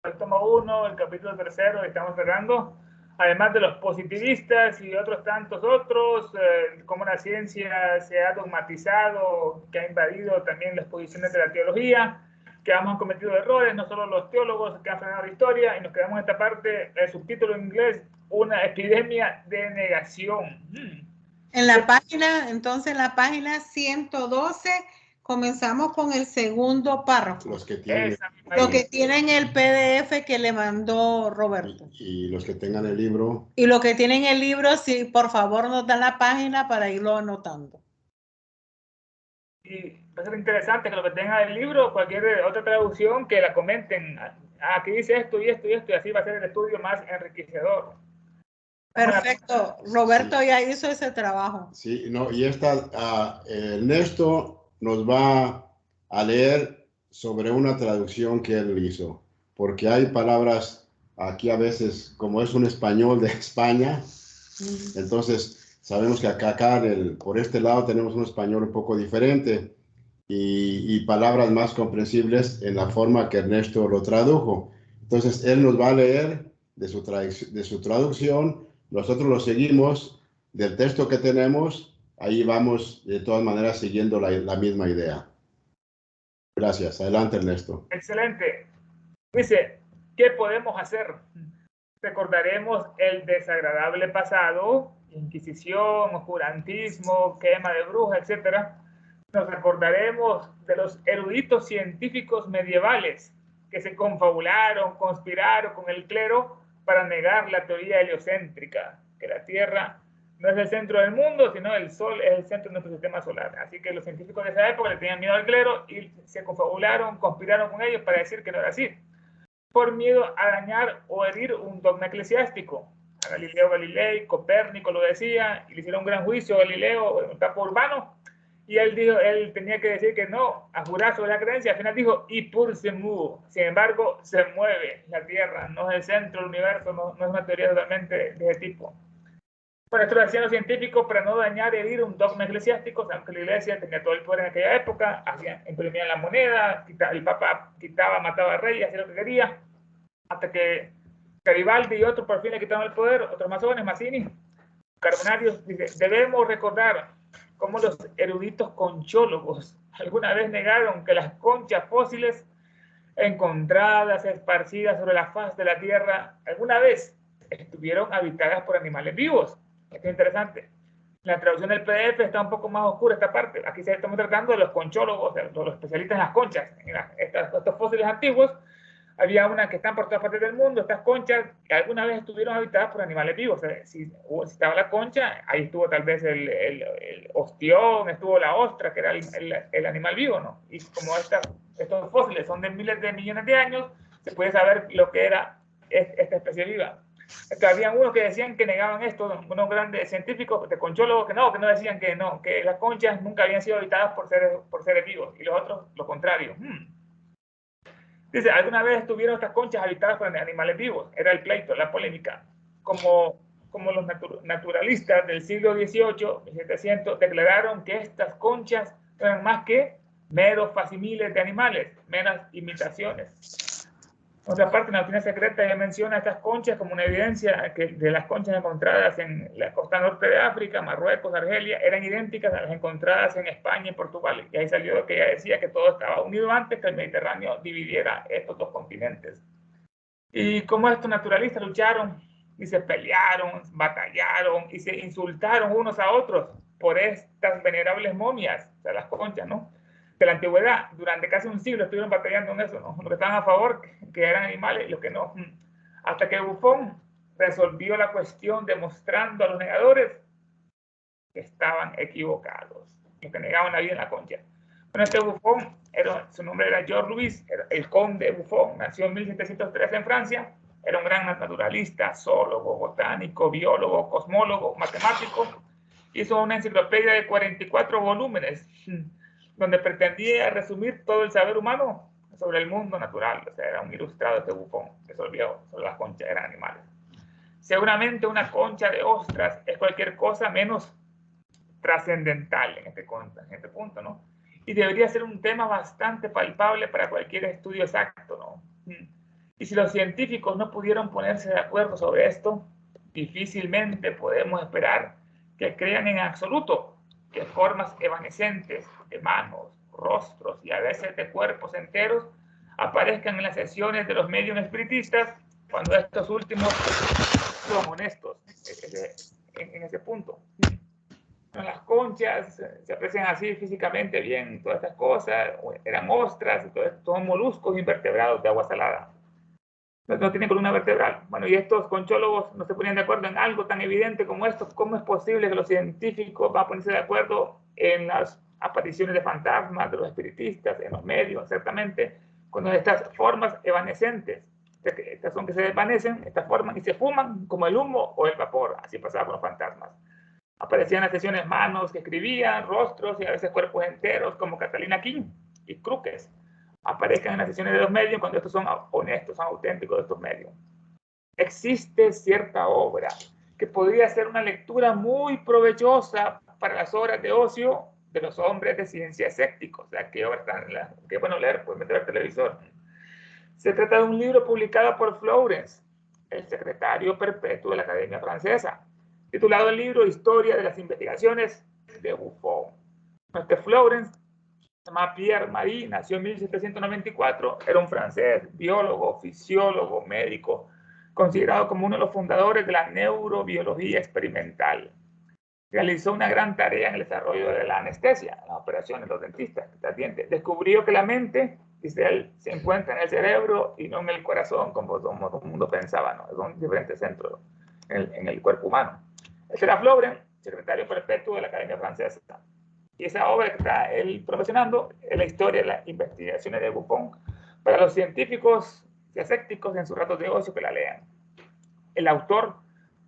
el tomo 1, el capítulo 3, estamos cerrando, además de los positivistas y otros tantos otros, cómo la ciencia se ha dogmatizado, que ha invadido también las posiciones de la teología, que hemos cometido errores, no solo los teólogos que han frenado la historia, y nos quedamos en esta parte, el subtítulo en inglés, una epidemia de negación. En la página, entonces en la página 112, comenzamos con el segundo párrafo. Los que tienen, Los que tienen el PDF que le mandó Roberto. y los que tengan el libro. Y los que tienen el libro, sí, por favor nos dan la página para irlo anotando. Y va a ser interesante que lo que tengan el libro, cualquier otra traducción, que la comenten. Aquí dice esto y esto y esto, y así va a ser el estudio más enriquecedor. Perfecto. Roberto sí, ya hizo ese trabajo. Sí, no, y Ernesto nos va a leer sobre una traducción que él hizo, porque hay palabras aquí a veces, como es un español de España, entonces sabemos que acá por este lado tenemos un español un poco diferente y palabras más comprensibles en la forma que Ernesto lo tradujo. Entonces él nos va a leer de su traducción. Nosotros lo seguimos del texto que tenemos, ahí vamos de todas maneras siguiendo la misma idea. Gracias. Adelante, Ernesto. Excelente. Dice, ¿qué podemos hacer? Recordaremos el desagradable pasado, Inquisición, oscurantismo, quema de brujas, etc. Nos recordaremos de los eruditos científicos medievales que se confabularon, conspiraron con el clero para negar la teoría heliocéntrica, que la Tierra no es el centro del mundo, sino el Sol es el centro de nuestro sistema solar. Así que los científicos de esa época le tenían miedo al clero y se confabularon, conspiraron con ellos para decir que no era así, por miedo a dañar o herir un dogma eclesiástico. A Galileo Galilei, Copérnico lo decía, y le hicieron un gran juicio a Galileo en un campo urbano, y él tenía que decir que no, a jurar sobre la creencia. Al final dijo, y pur se mueve. Sin embargo, se mueve la Tierra, no es el centro del universo, no es una teoría totalmente de ese tipo. Por esto lo hacían los científicos para no dañar y herir un dogma eclesiástico, aunque la iglesia tenía todo el poder en aquella época, imprimían la moneda, el papa quitaba, mataba al rey, hacía lo que quería, hasta que Garibaldi y otros por fin le quitaron el poder, otros masones, Mazzini, Carbonarios, dice, debemos recordar cómo los eruditos conchólogos alguna vez negaron que las conchas fósiles encontradas, esparcidas sobre la faz de la Tierra, alguna vez estuvieron habitadas por animales vivos. Esto es interesante. La traducción del PDF está un poco más oscura esta parte. Aquí estamos tratando de los conchólogos, de los especialistas en las conchas, estos fósiles antiguos. Había una que están por todas partes del mundo, estas conchas que alguna vez estuvieron habitadas por animales vivos. O sea, si estaba la concha, ahí estuvo tal vez el ostión, estuvo la ostra, que era el animal vivo, ¿no? Y como estos fósiles son de miles de millones de años, se puede saber lo que era esta especie viva. Entonces, había unos que decían que negaban esto, unos grandes científicos de conchólogos que no decían que no, que las conchas nunca habían sido habitadas por seres vivos, y los otros lo contrario. Dice, alguna vez estuvieron estas conchas habitadas por animales vivos, era el pleito, la polémica, como los naturalistas del siglo XVIII, 1700, declararon que estas conchas eran más que meros facsimiles de animales, meras imitaciones. Por otra parte, en la doctrina secreta ya menciona estas conchas como una evidencia de las conchas encontradas en la costa norte de África, Marruecos, Argelia, eran idénticas a las encontradas en España y Portugal. Y ahí salió que ella decía que todo estaba unido antes que el Mediterráneo dividiera estos dos continentes. Y como estos naturalistas lucharon y se pelearon, batallaron y se insultaron unos a otros por estas venerables momias, o sea, las conchas, ¿no?, de la antigüedad, durante casi un siglo estuvieron batallando en eso, ¿no? Los que estaban a favor, que eran animales, y los que no. Hasta que Buffon resolvió la cuestión demostrando a los negadores que estaban equivocados, los que negaban la vida en la concha. Bueno, este Buffon, su nombre era Georges Louis, el conde Buffon, nació en 1713 en Francia, era un gran naturalista, zoólogo, botánico, biólogo, cosmólogo, matemático. Hizo una enciclopedia de 44 volúmenes, donde pretendía resumir todo el saber humano sobre el mundo natural. O sea, era un ilustrado este Buffon, que resolvió sobre las conchas, eran animales. Seguramente una concha de ostras es cualquier cosa menos trascendental en este punto, ¿no? Y debería ser un tema bastante palpable para cualquier estudio exacto, ¿no? Y si los científicos no pudieron ponerse de acuerdo sobre esto, difícilmente podemos esperar que crean en absoluto que formas evanescentes de manos, rostros y a veces de cuerpos enteros aparezcan en las sesiones de los medios espiritistas cuando estos últimos son honestos en ese punto. En las conchas se aprecian así físicamente bien todas estas cosas, eran ostras, son moluscos invertebrados de agua salada. No tienen columna vertebral. Bueno, y estos conchólogos no se ponían de acuerdo en algo tan evidente como esto. ¿Cómo es posible que los científicos van a ponerse de acuerdo en las apariciones de fantasmas, de los espiritistas, en los medios, exactamente, cuando estas formas evanescentes, estas son que se desvanecen, estas formas y se fuman como el humo o el vapor? Así pasaba con los fantasmas. Aparecían en las sesiones manos que escribían, rostros y a veces cuerpos enteros, como Catalina King y Crookes. Aparezcan en las sesiones de los medios cuando estos son honestos, son auténticos de estos medios. Existe cierta obra que podría ser una lectura muy provechosa para las horas de ocio de los hombres de ciencia escépticos. O sea, ¿qué obra tan que bueno leer? Pues meter al televisor. Se trata de un libro publicado por Florence, el secretario perpetuo de la Academia Francesa, titulado el libro Historia de las investigaciones de Buffon. Florence se llama Pierre Marie, nació en 1794, era un francés, biólogo, fisiólogo, médico, considerado como uno de los fundadores de la neurobiología experimental. Realizó una gran tarea en el desarrollo de la anestesia, las operaciones, los dentistas, los dientes. Descubrió que la mente, dice él, se encuentra en el cerebro y no en el corazón, como todo el mundo pensaba, ¿no? Son diferentes centros en el cuerpo humano. Este era Florence, secretario perpetuo de la Academia Francesa. Y esa obra que está él promocionando es la historia de las investigaciones de Buffon para los científicos y escépticos en sus ratos de ocio que la lean. El autor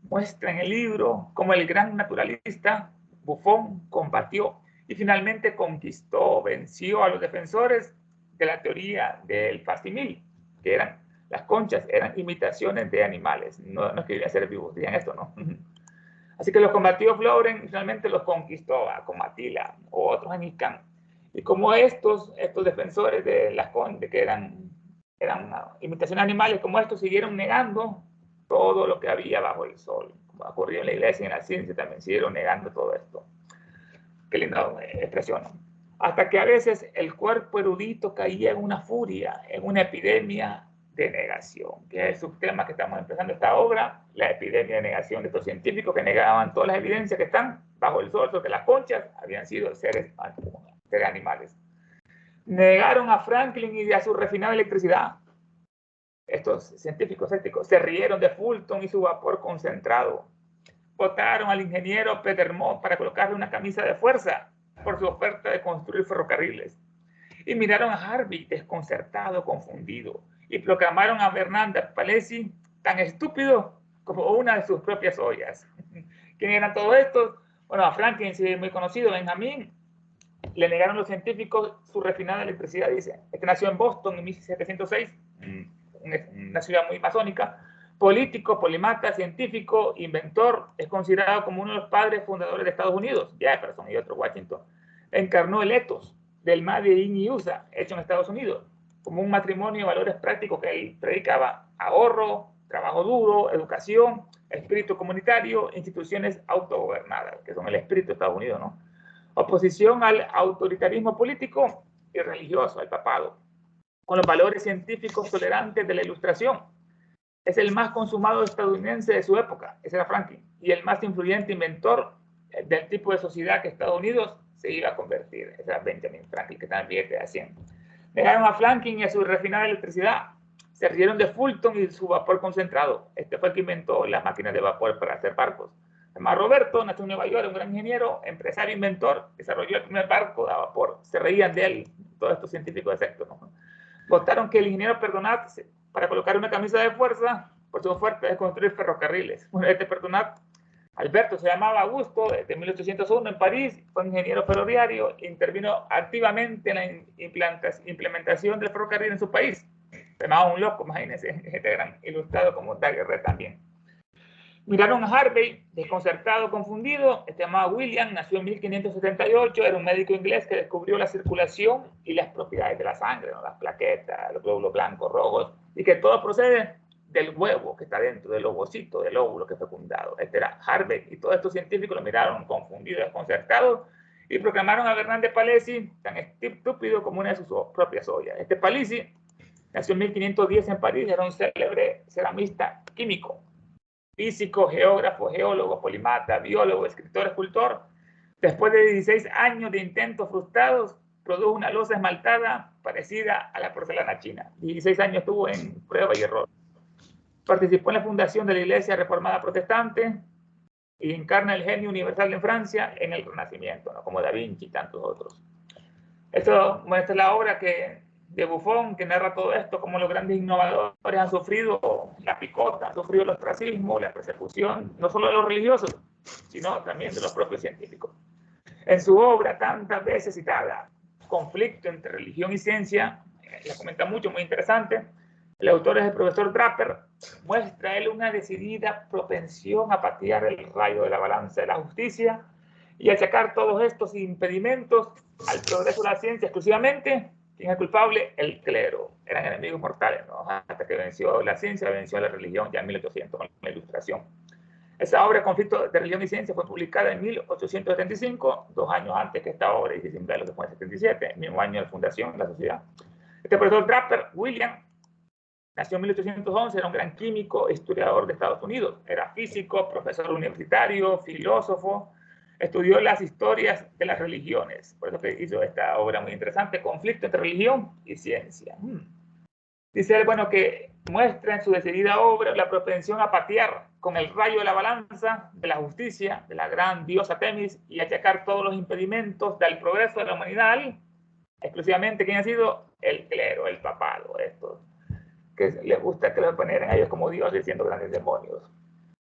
muestra en el libro cómo el gran naturalista Buffon combatió y finalmente conquistó, venció a los defensores de la teoría del facsimil, que eran las conchas, eran imitaciones de animales, no querían ser vivos, decían esto, ¿no? Así que los combatió Florence y finalmente los conquistó, como Atila o otros en Icán. Y como estos defensores de las conchas, que eran imitaciones animales, como estos siguieron negando todo lo que había bajo el sol, como ocurrió en la iglesia y en la ciencia también, siguieron negando todo esto. Qué linda expresión, ¿no? Hasta que a veces el cuerpo erudito caía en una furia, en una epidemia de negación, que es el subtema que estamos empezando esta obra, la epidemia de negación de estos científicos que negaban todas las evidencias que están bajo el sol, que las conchas habían sido seres animales. Negaron a Franklin y a su refinada electricidad. Estos científicos escépticos se rieron de Fulton y su vapor concentrado. Votaron al ingeniero Petermont para colocarle una camisa de fuerza por su oferta de construir ferrocarriles. Y miraron a Harvey desconcertado, confundido, y proclamaron a Bernard Palissy tan estúpido como una de sus propias ollas. ¿Quiénes eran todos estos? Bueno, a Franklin, sí, muy conocido, Benjamin, le negaron los científicos su refinada electricidad, dice. Este nació en Boston en 1706, una ciudad muy masónica. Político, polimata, científico, inventor, es considerado como uno de los padres fundadores de Estados Unidos, Jefferson y otro Washington. Encarnó el ethos del Made in USA, hecho en Estados Unidos, como un matrimonio de valores prácticos que él predicaba: ahorro, trabajo duro, educación, espíritu comunitario, instituciones autogobernadas, que son el espíritu de Estados Unidos, ¿no? Oposición al autoritarismo político y religioso, al papado, con los valores científicos tolerantes de la Ilustración. Es el más consumado estadounidense de su época, ese era Franklin, y el más influyente inventor del tipo de sociedad que Estados Unidos se iba a convertir. Ese era Benjamin Franklin, que también billete de 100. Negaron a Franklin y a su refinada electricidad. Se rieron de Fulton y su vapor concentrado. Este fue el que inventó las máquinas de vapor para hacer barcos. Además, Roberto nació en Nueva York, un gran ingeniero, empresario, inventor, desarrolló el primer barco de vapor. Se reían de él, todos estos científicos exactos, ¿no? Votaron que el ingeniero Perdonat, para colocar una camisa de fuerza, por su oferta de construir ferrocarriles. Bueno, este Perdonat, Alberto se llamaba Augusto, desde 1801 en París, fue ingeniero ferroviario, intervino activamente en la implementación del ferrocarril en su país. Se llamaba un loco, imagínense, este gran ilustrado como Daguerre también. Miraron a Harvey, desconcertado, confundido. Este llamado William, nació en 1578, era un médico inglés que descubrió la circulación y las propiedades de la sangre, ¿no? Las plaquetas, los glóbulos blancos, rojos, y que todo procede del huevo que está dentro, del ovocito, del óvulo que fue fecundado. Este era Harvey, y todos estos científicos lo miraron confundidos, desconcertados, y proclamaron a Bernard de Palissy tan estúpido como una de sus propias ollas. Este Palissy nació en 1510 en París, era un célebre ceramista químico, físico, geógrafo, geólogo, polimata, biólogo, escritor, escultor. Después de 16 años de intentos frustrados, produjo una loza esmaltada parecida a la porcelana china. 16 años estuvo en prueba y error. Participó en la fundación de la Iglesia Reformada Protestante y encarna el genio universal en Francia en el Renacimiento, ¿no? Como Da Vinci y tantos otros. Esto muestra la obra de Buffon, que narra todo esto, como los grandes innovadores han sufrido la picota, han sufrido el ostracismo, la persecución, no solo de los religiosos, sino también de los propios científicos. En su obra, tantas veces citada, Conflicto entre religión y ciencia, la comenta mucho, muy interesante, el autor es el profesor Draper, muestra él una decidida propensión a patear el rayo de la balanza de la justicia y achacar todos estos impedimentos al progreso de la ciencia exclusivamente. ¿Quién es culpable? El clero. Eran enemigos mortales, ¿no? Hasta que venció la ciencia, venció la religión ya en 1800 con la Ilustración. Esa obra, Conflicto de Religión y Ciencia, fue publicada en 1875, 2 años antes que esta obra, y sin ver lo que fue en 77, el mismo año de fundación de la sociedad. Este profesor Draper, William, nació en 1811, era un gran químico, historiador de Estados Unidos. Era físico, profesor universitario, filósofo. Estudió las historias de las religiones. Por eso que hizo esta obra muy interesante, Conflicto entre religión y ciencia. Dice él, bueno, que muestra en su decidida obra la propensión a patear con el rayo de la balanza de la justicia, de la gran diosa Temis, y achacar todos los impedimentos del progreso de la humanidad, exclusivamente, ¿quién ha sido? El clero, el papado, estos que les gusta que los ponieran a ellos como dioses siendo grandes demonios.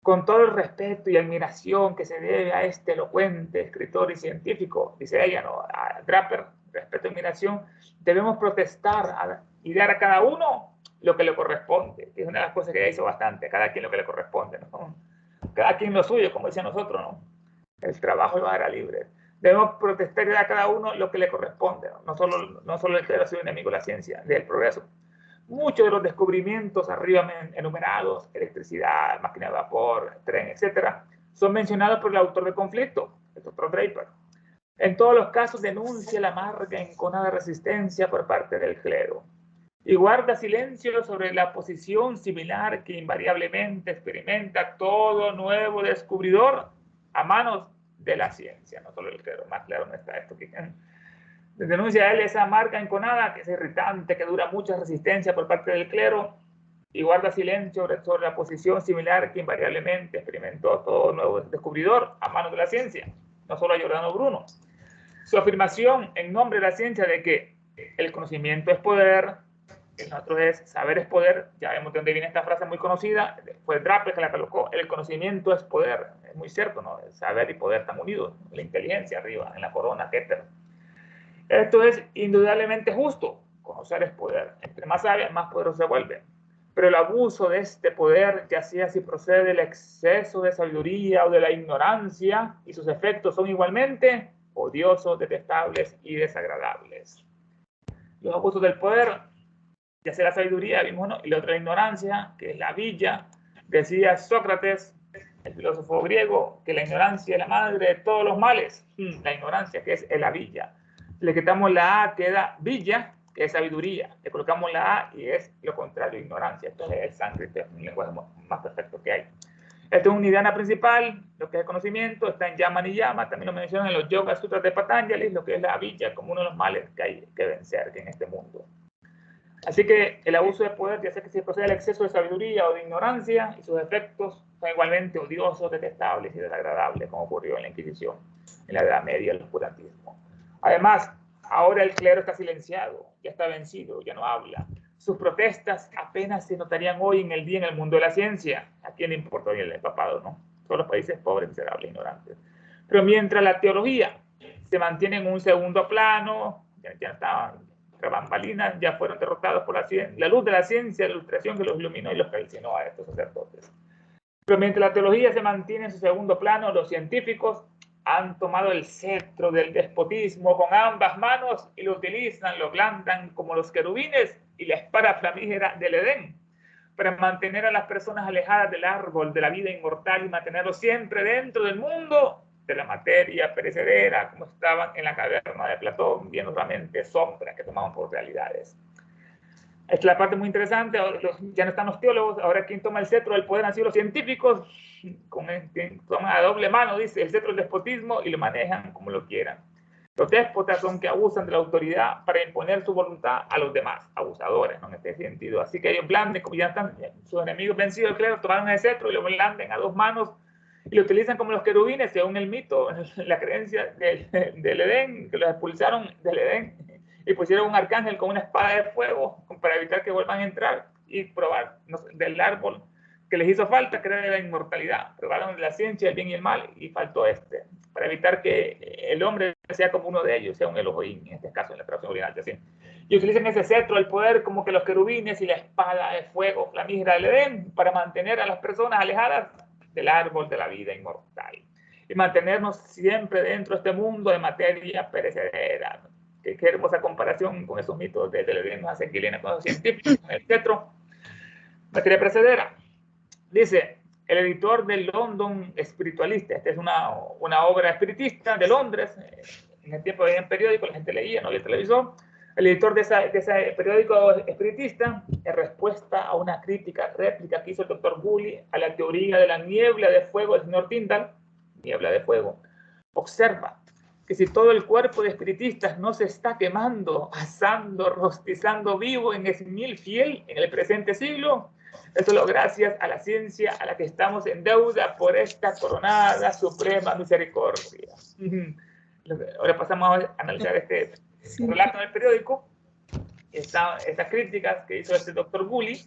Con todo el respeto y admiración que se debe a este elocuente escritor y científico, dice ella, ¿no? A Draper, respeto y admiración, debemos protestar y dar a cada uno lo que le corresponde, que es una de las cosas que ella hizo bastante, a cada quien lo que le corresponde, ¿no? Cada quien lo suyo, como decía nosotros, ¿no? El trabajo lo hará libre. Debemos protestar y dar a cada uno lo que le corresponde, ¿no? No solo el clero ha sido enemigo de la ciencia, del progreso. Muchos de los descubrimientos arriba enumerados, electricidad, máquina de vapor, tren, etcétera, son mencionados por el autor del Conflicto, el doctor Draper. En todos los casos denuncia la amarga e enconada resistencia por parte del clero y guarda silencio sobre la posición similar que invariablemente experimenta todo nuevo descubridor a manos de la ciencia, no solo el clero. Más claro no está esto que denuncia a él esa amarga enconada, que es irritante, que dura mucha resistencia por parte del clero, y guarda silencio sobre la posición similar que invariablemente experimentó todo nuevo descubridor a manos de la ciencia, no solo a Giordano Bruno. Su afirmación en nombre de la ciencia de que el conocimiento es poder, que nosotros es saber es poder, ya vemos de dónde viene esta frase muy conocida, fue Draper que la colocó, el conocimiento es poder, es muy cierto, ¿no? El saber y poder están unidos, la inteligencia arriba, en la corona, Keter. Esto es indudablemente justo. Conocer es poder. Entre más sabe, más poderoso se vuelve. Pero el abuso de este poder, ya sea si procede del exceso de sabiduría o de la ignorancia, y sus efectos son igualmente odiosos, detestables y desagradables. Los abusos del poder, ya sea la sabiduría, vimos, ¿no? Y la otra ignorancia, que es la villa. Decía Sócrates, el filósofo griego, que la ignorancia es la madre de todos los males. La ignorancia, que es la villa. Le quitamos la A, queda villa, que es sabiduría. Le colocamos la A y es lo contrario, ignorancia. Esto es el sánscrito, es un lenguaje más perfecto que hay. Esta es una nidana principal, lo que es el conocimiento, está en Yama Niyama, también lo mencionan en los Yoga Sutras de Patanjali, lo que es la villa como uno de los males que hay que vencer en este mundo. Así que el abuso de poder, ya sea que se procede del exceso de sabiduría o de ignorancia, y sus efectos son igualmente odiosos, detestables y desagradables, como ocurrió en la Inquisición, en la Edad Media, el oscurantismo. Además, ahora el clero está silenciado, ya está vencido, ya no habla. Sus protestas apenas se notarían hoy en el día en el mundo de la ciencia. ¿A quién le importa hoy el papado, no? Todos los países pobres, miserables, ignorantes. Pero mientras la teología se mantiene en un segundo plano, ya estaban bambalinas, ya fueron derrotados por la luz de la ciencia, la ilustración que los iluminó y los calcinó a estos sacerdotes. Pero mientras la teología se mantiene en su segundo plano, los científicos han tomado el cetro del despotismo con ambas manos y lo utilizan, lo blandan como los querubines y la espada flamígera del Edén, para mantener a las personas alejadas del árbol de la vida inmortal y mantenerlos siempre dentro del mundo de la materia perecedera, como estaban en la caverna de Platón, viendo solamente sombras que tomaban por realidades. Esta es la parte muy interesante. Ya no están los teólogos, ahora quien toma el cetro del poder han sido los científicos, toman a doble mano, dice, el cetro del despotismo y lo manejan como lo quieran. Los déspotas son que abusan de la autoridad para imponer su voluntad a los demás, abusadores, ¿no? En este sentido. Así que ellos blanden, como ya están sus enemigos vencidos, claro, tomaron el cetro y lo blanden a dos manos y lo utilizan como los querubines, según el mito, la creencia del Edén, que los expulsaron del Edén y pusieron un arcángel con una espada de fuego para evitar que vuelvan a entrar y probar del árbol que les hizo falta, que era de la inmortalidad. Probaron de la ciencia, el bien y el mal, y faltó para evitar que el hombre sea como uno de ellos, sea un Elohim, en este caso, en la traducción original. ¿Sí? Y utilizan ese cetro, el poder, como que los querubines y la espada de fuego, la flamígera del Edén, para mantener a las personas alejadas del árbol de la vida inmortal y mantenernos siempre dentro de este mundo de materia perecedera. Qué hermosa comparación con esos mitos de Edén, nos hace Gilena con los científicos, el cetro, materia perecedera. Dice, el editor del London Espiritualista, esta es una obra espiritista de Londres, en el tiempo había un periódico, la gente leía, no había televisor. El editor de ese periódico espiritista, en respuesta a una réplica que hizo el doctor Gully a la teoría de la niebla de fuego del señor Tyndall, niebla de fuego, observa que si todo el cuerpo de espiritistas no se está quemando, asando, rostizando vivo en Smithfield en el presente siglo, eso es gracias a la ciencia a la que estamos en deuda por esta coronada suprema misericordia. Ahora pasamos a analizar este relato en el periódico, estas críticas que hizo este doctor Gully.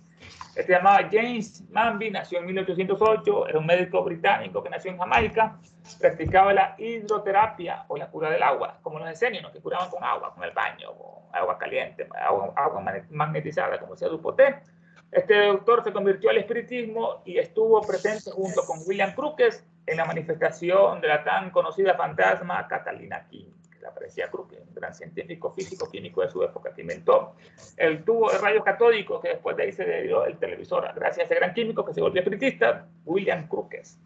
Se llamaba James Manby, nació en 1808, era un médico británico que nació en Jamaica, practicaba la hidroterapia o la cura del agua, como los esenios, que curaban con agua, con el baño, con agua caliente, agua magnetizada, como decía Dupoté. Este doctor se convirtió al espiritismo y estuvo presente junto con William Crookes en la manifestación de la tan conocida fantasma Catalina King, que la parecía Crookes, un gran científico físico químico de su época, que inventó el tubo de rayos catódicos, que después de ahí se dio el televisor, gracias a ese gran químico que se volvió espiritista, William Crookes.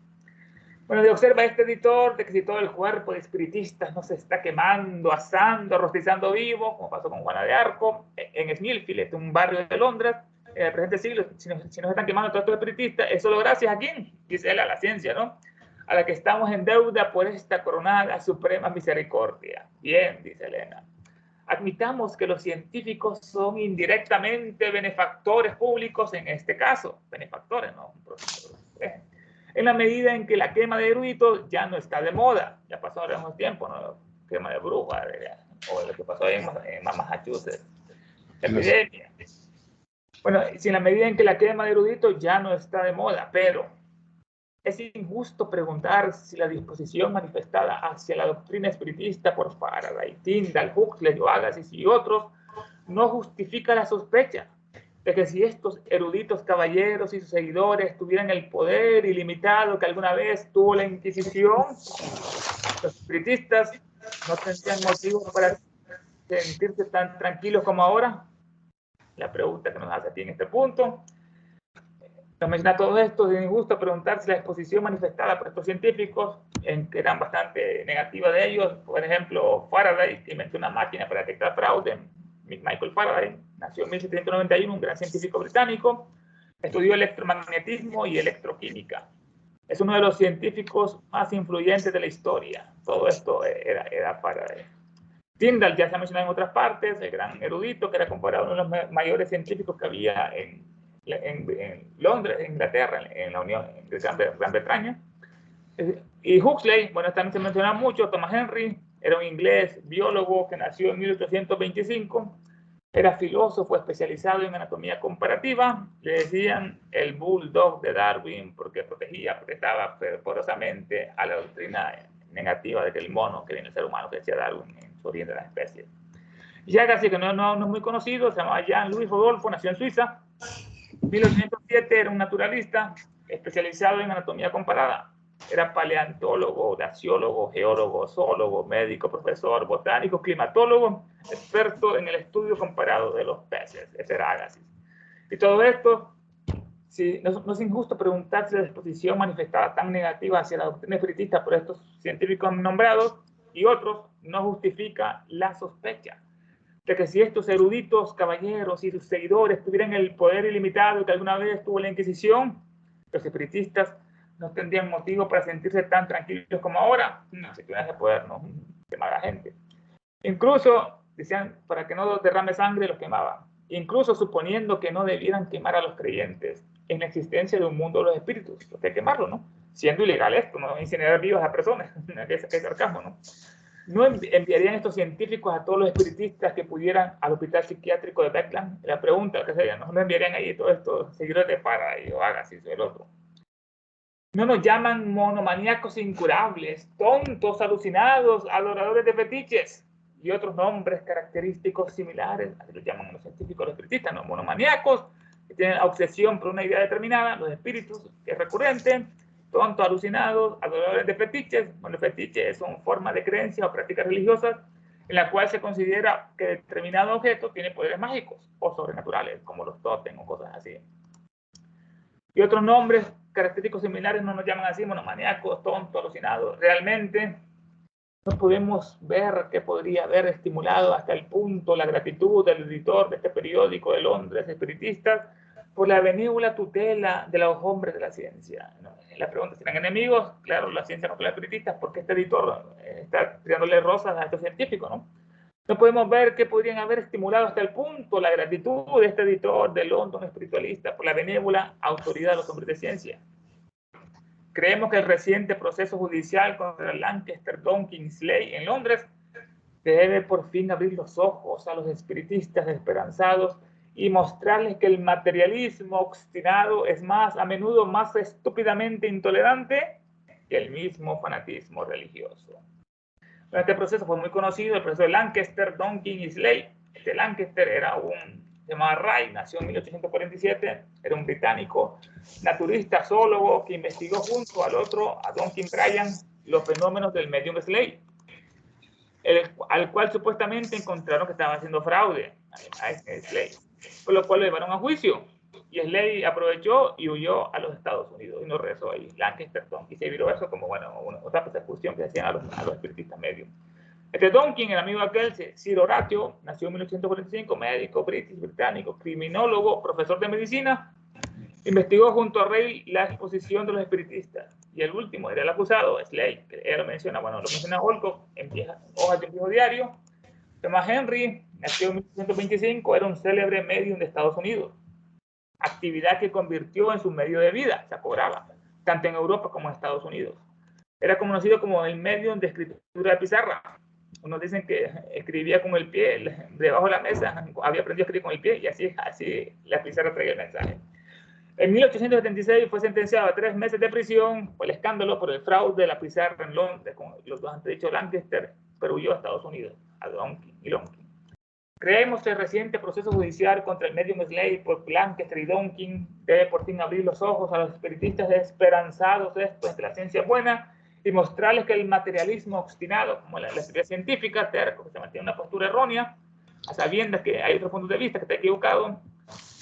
Bueno, observa este editor de que si todo el cuerpo de espiritistas no se está quemando, asando, rostizando vivo, como pasó con Juana de Arco, en Smithfield, un barrio de Londres, en el presente siglo, si nos están quemando todos estos espiritistas, es solo gracias a quién, dice él, a la ciencia, ¿no? A la que estamos en deuda por esta coronada suprema misericordia. Bien, dice Elena. Admitamos que los científicos son indirectamente benefactores públicos en este caso, benefactores, ¿no? En la medida en que la quema de eruditos ya no está de moda, ya pasó hace unos tiempos, ¿no? Quema de brujas, o lo que pasó ahí en Massachusetts, epidemia. Bueno, si en la medida en que la quema de eruditos ya no está de moda, pero es injusto preguntar si la disposición manifestada hacia la doctrina espiritista por Faraday, Tyndall, Huxley, Agassiz y otros no justifica la sospecha de que si estos eruditos caballeros y sus seguidores tuvieran el poder ilimitado que alguna vez tuvo la Inquisición, los espiritistas no tendrían motivo para sentirse tan tranquilos como ahora. La pregunta que nos hace aquí en este punto. Nos menciona todo esto, es injusto preguntar si la exposición manifestada por estos científicos, que eran bastante negativas de ellos, por ejemplo, Faraday, que inventó una máquina para detectar fraude, Michael Faraday, nació en 1791, un gran científico británico, estudió electromagnetismo y electroquímica. Es uno de los científicos más influyentes de la historia. Todo esto era Faraday. Tyndall ya se ha mencionado en otras partes, el gran erudito, que era comparado a uno de los mayores científicos que había en Londres, en Inglaterra, en la Unión de Gran Bretaña. Y Huxley, bueno, también se menciona mucho, Thomas Henry, era un inglés biólogo que nació en 1825, era filósofo especializado en anatomía comparativa, le decían el bulldog de Darwin porque protestaba fervorosamente a la doctrina negativa de que el mono que viene el ser humano, que decía Darwin en su origen de las especies. Y Agassiz, que no es muy conocido, se llamaba Jean-Louis Rodolfo, nació en Suiza, 1807, era un naturalista, especializado en anatomía comparada. Era paleontólogo, glaciólogo, geólogo, zoólogo, médico, profesor, botánico, climatólogo, experto en el estudio comparado de los peces. Ese era Agassiz. Y todo esto, sí, no es injusto preguntarse si la disposición manifestada tan negativa hacia la doctrina espiritista por estos científicos nombrados y otros no justifica la sospecha de que si estos eruditos caballeros y sus seguidores tuvieran el poder ilimitado que alguna vez tuvo la Inquisición, los espiritistas no tendrían motivo para sentirse tan tranquilos como ahora. No, si tuvieran ese poder, no quemar a gente. Incluso, decían, para que no derrame sangre, los quemaban. Incluso suponiendo que no debieran quemar a los creyentes en la existencia de un mundo de los espíritus. Hay que quemarlo, ¿no? Siendo ilegal esto, ¿no? Incinerar vivas a personas. Que sarcasmo, ¿no? ¿No enviarían estos científicos a todos los espiritistas que pudieran al hospital psiquiátrico de Beckland? La pregunta que sería, ¿no enviarían ahí todos estos seguidores de Para y Agassiz y el otro? No nos llaman monomaníacos incurables, tontos, alucinados, adoradores de fetiches y otros nombres característicos similares, así los llaman los científicos, los espiritistas, ¿no? Monomaníacos, que tienen obsesión por una idea determinada, los espíritus, que es recurrente, tontos, alucinados, adoradores de fetiches. Bueno, fetiches son formas de creencias o prácticas religiosas en la cual se considera que determinado objeto tiene poderes mágicos o sobrenaturales, como los tótem o cosas así. Y otros nombres característicos similares no nos llaman así, monomaníacos, tontos, alucinados. Realmente no podemos ver qué podría haber estimulado hasta el punto la gratitud del editor de este periódico de Londres, espiritistas, por la benévola tutela de los hombres de la ciencia. La pregunta, ¿serán enemigos? Claro, la ciencia contra los espiritistas, porque este editor está tirándole rosas a estos científicos, ¿no? No podemos ver qué podrían haber estimulado hasta el punto la gratitud de este editor de London espiritualista por la benévola autoridad de los hombres de ciencia. Creemos que el reciente proceso judicial contra Lancaster, Donkin y Slade en Londres debe por fin abrir los ojos a los espiritistas esperanzados y mostrarles que el materialismo obstinado es a menudo más estúpidamente intolerante que el mismo fanatismo religioso. Este proceso fue muy conocido, el proceso de Lancaster, Donkin y Slade. Este Lancaster era se llamaba Ray, nació en 1847, era un británico naturista, zoólogo, que investigó junto al otro, a Donkin Bryan, los fenómenos del medium Slade, al cual supuestamente encontraron que estaba haciendo fraude a Slade, por lo cual lo llevaron a juicio. Y Slade aprovechó y huyó a los Estados Unidos y no regresó ahí. Lancaster, Donkin, se viró eso como, bueno, otra persecución que hacían a los espiritistas medios. Donkin, el amigo aquel, Sir Horatio, nació en 1845, médico británico, criminólogo, profesor de medicina, investigó junto a Ray la exposición de los espiritistas. Y el último era el acusado, Slade, que él lo menciona, Olcott en hojas de un viejo diario. Thomas Henry, nació en 1825, era un célebre medium de Estados Unidos. Actividad que convirtió en su medio de vida, se cobraba, tanto en Europa como en Estados Unidos. Era conocido como el medium de escritura de pizarra. Unos dicen que escribía con el pie debajo de la mesa, había aprendido a escribir con el pie y así la pizarra traía el mensaje. En 1876 fue sentenciado a 3 meses de prisión por el escándalo por el fraude de la pizarra en Londres, con los dos antedichos Lancaster, pero huyó a Estados Unidos, a Donkin y Lonkin. Creemos que el reciente proceso judicial contra el medium Slade por Lancaster y Donkin debe por fin abrir los ojos a los espiritistas esperanzados después de la ciencia buena y mostrarles que el materialismo obstinado, como la teoría científica, terco, que se mantiene una postura errónea, a sabiendas que hay otro punto de vista que está equivocado,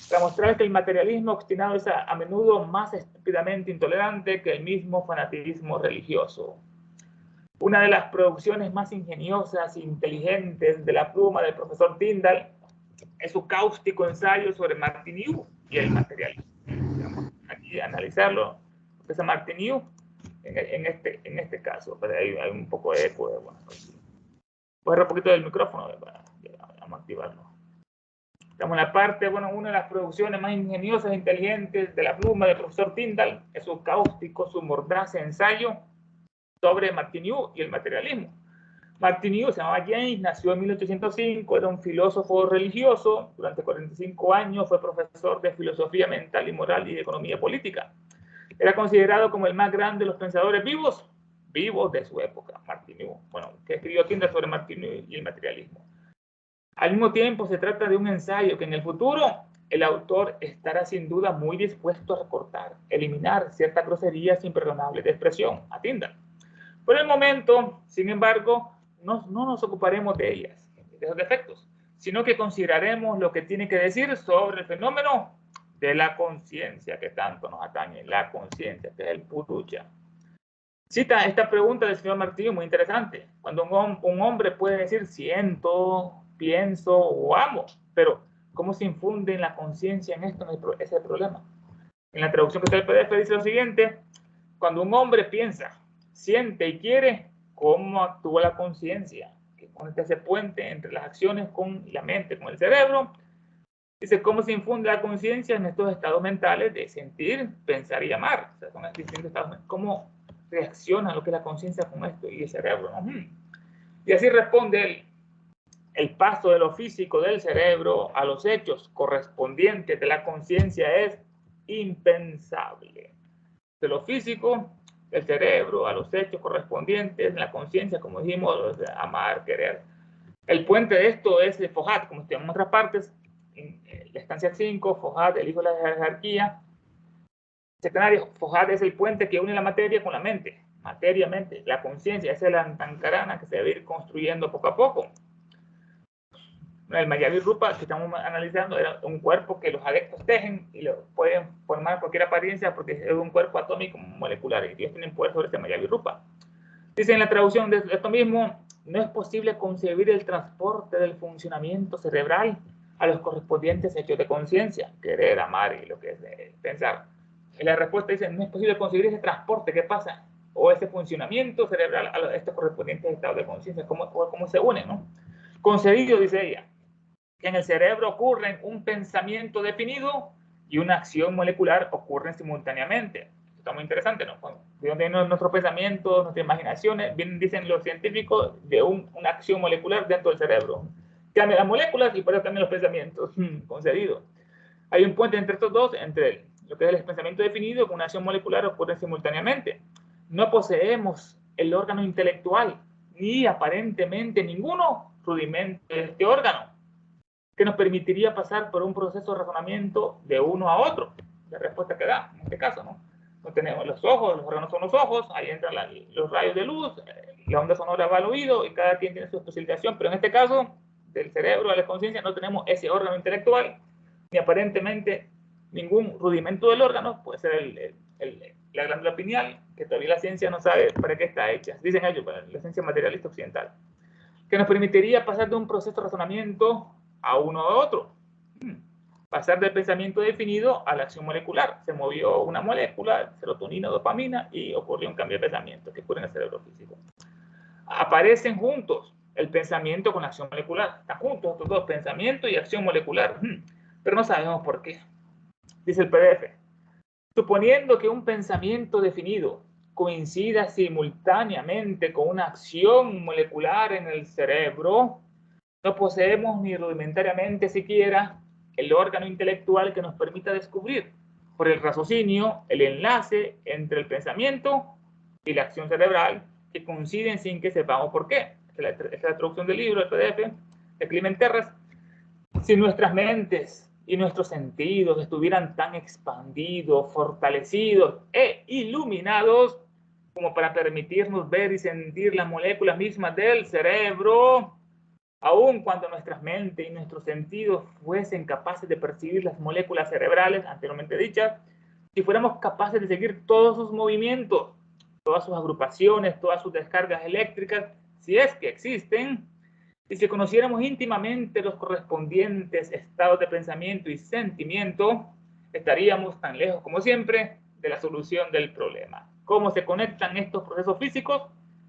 para mostrarles que el materialismo obstinado es a menudo más estúpidamente intolerante que el mismo fanatismo religioso. Una de las producciones más ingeniosas e inteligentes de la pluma del profesor Tyndall es su cáustico ensayo sobre Martigny y el materialismo. Vamos aquí a analizarlo, ese Martigny en este caso, pero hay un poco de eco. Voy a agarrar un poquito del micrófono, vamos a activarlo. Estamos en la parte, una de las producciones más ingeniosas e inteligentes de la pluma del profesor Tyndall es su cáustico, su mordaz ensayo sobre Martigny y el materialismo. Martigny se llamaba James, nació en 1805, era un filósofo religioso, durante 45 años fue profesor de filosofía mental y moral y de economía política. Era considerado como el más grande de los pensadores vivos de su época, Martigny. Que escribió Tyndall sobre Martigny y el materialismo. Al mismo tiempo se trata de un ensayo que en el futuro el autor estará sin duda muy dispuesto a recortar, eliminar ciertas groserías imperdonables de expresión a Tyndall. Por el momento, sin embargo, no nos ocuparemos de ellas, de esos defectos, sino que consideraremos lo que tiene que decir sobre el fenómeno de la conciencia que tanto nos atañe, la conciencia, que es el purucha. Cita esta pregunta del señor Martillo, muy interesante. Cuando un hombre puede decir siento, pienso o amo, pero ¿cómo se infunde en la conciencia en esto? Ese es el problema. En la traducción que está en el PDF dice lo siguiente: cuando un hombre piensa, siente y quiere, ¿cómo actúa la conciencia? Que pone ese puente entre las acciones con la mente, con el cerebro. Dice, ¿cómo se infunde la conciencia en estos estados mentales de sentir, pensar y amar? O sea, son distintos estados. ¿Cómo reacciona lo que es la conciencia con esto y el cerebro, ¿no? Y así responde él: el paso de lo físico del cerebro a los hechos correspondientes de la conciencia es impensable. De lo físico del cerebro a los hechos correspondientes de la conciencia, como dijimos, amar, querer. El puente de esto es de Foucault, como tenemos en otras partes, en la estancia 5, Foucault, el hijo de la jerarquía. Secundario, Foucault es el puente que une la materia con la mente, materia-mente, la conciencia, esa es la antankarana que se debe ir construyendo poco a poco. El Mayavir Rupa que estamos analizando era un cuerpo que los adeptos tejen y lo pueden formar cualquier apariencia porque es un cuerpo atómico molecular y ellos tienen poder sobre ese Mayavir Rupa. Dice en la traducción de esto mismo: no es posible concebir el transporte del funcionamiento cerebral a los correspondientes hechos de conciencia, querer, amar y lo que es pensar. Y la respuesta dice: no es posible concebir ese transporte, ¿qué pasa? O ese funcionamiento cerebral a estos correspondientes estados de conciencia, ¿cómo se unen, no? Concebido, dice ella, que en el cerebro ocurren un pensamiento definido y una acción molecular ocurren simultáneamente. Esto está muy interesante, ¿no? De dónde vienen nuestros pensamientos, nuestras imaginaciones, vienen, dicen los científicos, de una acción molecular dentro del cerebro. Cambian las moléculas y por eso cambian los pensamientos. Concedido. Hay un puente entre estos dos, entre lo que es el pensamiento definido con una acción molecular ocurren simultáneamente. No poseemos el órgano intelectual, ni aparentemente ninguno rudimento de este órgano, que nos permitiría pasar por un proceso de razonamiento de uno a otro. La respuesta que da, en este caso, ¿no? No tenemos los ojos, los órganos son los ojos, ahí entran los rayos de luz, la onda sonora va al oído y cada quien tiene su especialización, pero en este caso, del cerebro a la conciencia, no tenemos ese órgano intelectual, ni aparentemente ningún rudimento del órgano, puede ser la glándula pineal, que todavía la ciencia no sabe para qué está hecha. Dicen ellos, para la ciencia materialista occidental, que nos permitiría pasar de un proceso de razonamiento a uno a otro. Pasar del pensamiento definido a la acción molecular. Se movió una molécula, serotonina, dopamina, y ocurrió un cambio de pensamiento que ocurre en el cerebro físico. Aparecen juntos el pensamiento con la acción molecular. Están juntos estos dos, pensamiento y acción molecular. Pero no sabemos por qué. Dice el PDF: suponiendo que un pensamiento definido coincida simultáneamente con una acción molecular en el cerebro, no poseemos ni rudimentariamente siquiera el órgano intelectual que nos permita descubrir por el raciocinio el enlace entre el pensamiento y la acción cerebral, que coinciden sin que sepamos por qué. Esta es la traducción del libro, el PDF, de Climent Terras. Si nuestras mentes y nuestros sentidos estuvieran tan expandidos, fortalecidos e iluminados como para permitirnos ver y sentir las moléculas mismas del cerebro, aun cuando nuestras mentes y nuestros sentidos fuesen capaces de percibir las moléculas cerebrales anteriormente dichas, si fuéramos capaces de seguir todos sus movimientos, todas sus agrupaciones, todas sus descargas eléctricas, si es que existen, y si conociéramos íntimamente los correspondientes estados de pensamiento y sentimiento, estaríamos tan lejos como siempre de la solución del problema. ¿Cómo se conectan estos procesos físicos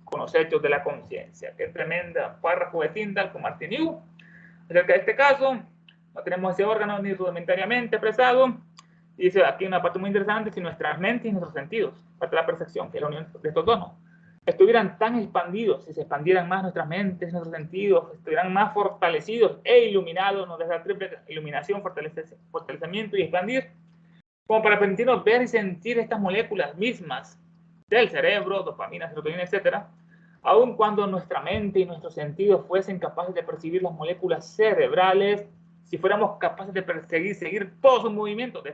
con los hechos de la conciencia? Qué tremenda párrafo de Tyndall con Martiniu acerca de este caso. No tenemos ese órgano ni rudimentariamente expresado. Y dice aquí una parte muy interesante: si nuestras mentes y nuestros sentidos, parte de la percepción, que es la unión de estos dos, ¿no?, estuvieran tan expandidos, si se expandieran más nuestras mentes, nuestros sentidos, estuvieran más fortalecidos e iluminados, nos da triple iluminación, fortalecimiento y expandir, como para permitirnos ver y sentir estas moléculas mismas del cerebro, dopamina, serotonina, etc., aun cuando nuestra mente y nuestros sentidos fuesen capaces de percibir las moléculas cerebrales, si fuéramos capaces de seguir todos sus movimientos de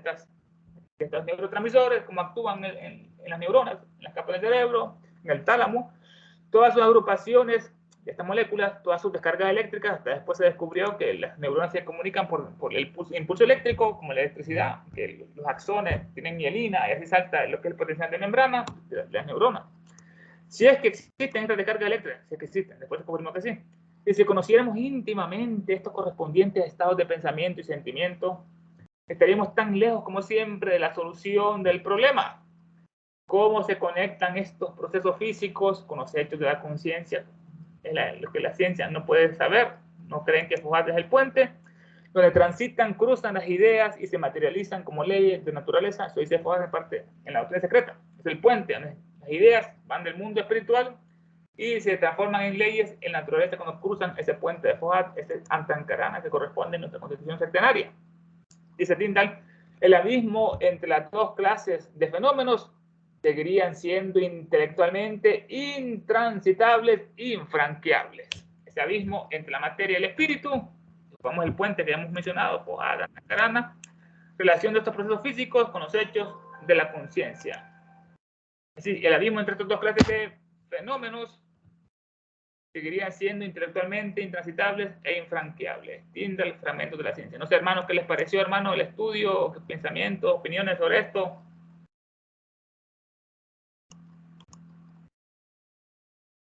estos neurotransmisores, cómo actúan en las neuronas, en las capas del cerebro, en el tálamo, todas sus agrupaciones de estas moléculas, todas sus descargas eléctricas. Hasta después se descubrió que las neuronas se comunican por el impulso eléctrico, como la electricidad, que los axones tienen mielina, y así salta lo que es el potencial de membrana de las neuronas. Si es que existen estas descargas eléctricas, si es que existen, después descubrimos que sí. Y si conociéramos íntimamente estos correspondientes estados de pensamiento y sentimiento, estaríamos tan lejos como siempre de la solución del problema. ¿Cómo se conectan estos procesos físicos con los hechos de la conciencia? Es lo que la ciencia no puede saber. No creen que Foucault es el puente donde transitan, cruzan las ideas y se materializan como leyes de naturaleza. Eso dice Foucault en la doctrina secreta. Es el puente donde las ideas van del mundo espiritual y se transforman en leyes en la naturaleza cuando cruzan ese puente de Foucault, ese Antancarana que corresponde a nuestra constitución sectenaria. Dice Tyndall, el abismo entre las dos clases de fenómenos seguirían siendo intelectualmente intransitables, infranqueables. Ese abismo entre la materia y el espíritu, vamos el puente que hemos mencionado, Foucault, Antancarana, relación de estos procesos físicos con los hechos de la conciencia. Es decir, el abismo entre estas dos clases de fenómenos seguirían siendo intelectualmente intransitables e infranqueables. Tyndall, fragmentos de la ciencia. No sé, hermanos, ¿qué les pareció, hermano, el estudio, pensamientos, opiniones sobre esto?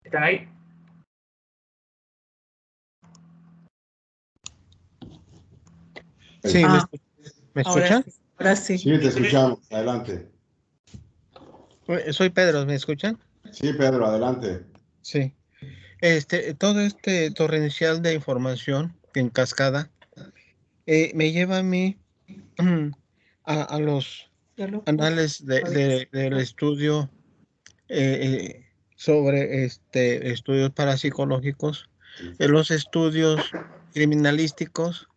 ¿Están ahí? Sí, ¿me escuchan? Ahora sí. Sí, te escuchamos. Adelante. Soy Pedro, ¿me escuchan? Sí, Pedro, adelante. Sí. Todo este torrencial de información en cascada me lleva a mí a los anales del estudio sobre estudios parapsicológicos, los estudios criminalísticos,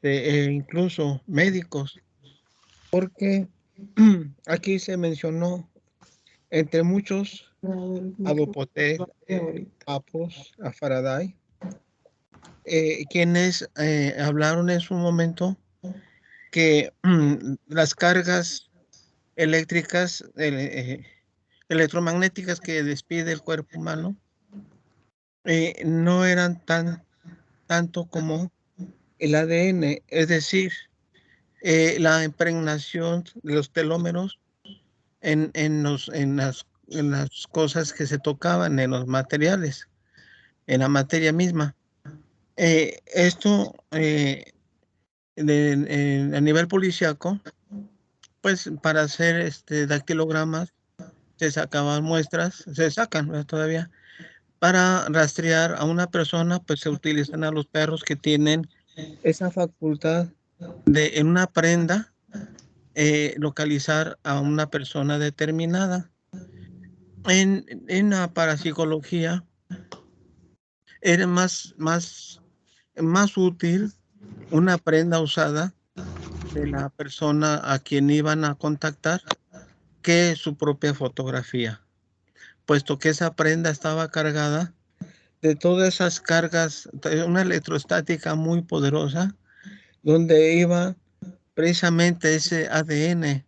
incluso médicos, porque aquí se mencionó entre muchos a Dupotet, a Apos, a Faraday, quienes hablaron en su momento que las cargas eléctricas, electromagnéticas que despide el cuerpo humano no eran tanto como el ADN, es decir, la impregnación de los telómeros en las cosas que se tocaban, en los materiales, en la materia misma. Esto a nivel policíaco, pues para hacer dactilogramas se sacaban muestras, se sacan todavía, para rastrear a una persona, pues se utilizan a los perros que tienen esa facultad de en una prenda localizar a una persona determinada. En la parapsicología era más útil una prenda usada de la persona a quien iban a contactar que su propia fotografía, puesto que esa prenda estaba cargada de todas esas cargas, una electrostática muy poderosa, donde iba precisamente ese ADN,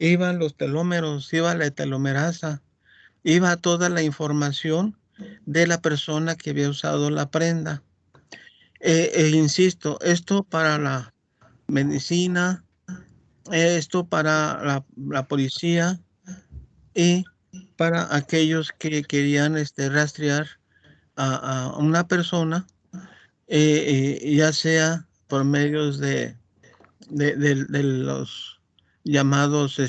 iban los telómeros, iba la telomerasa, iba toda la información de la persona que había usado la prenda. Insisto, esto para la medicina, esto para la policía y para aquellos que querían rastrear a una persona, ya sea por medios de los llamados,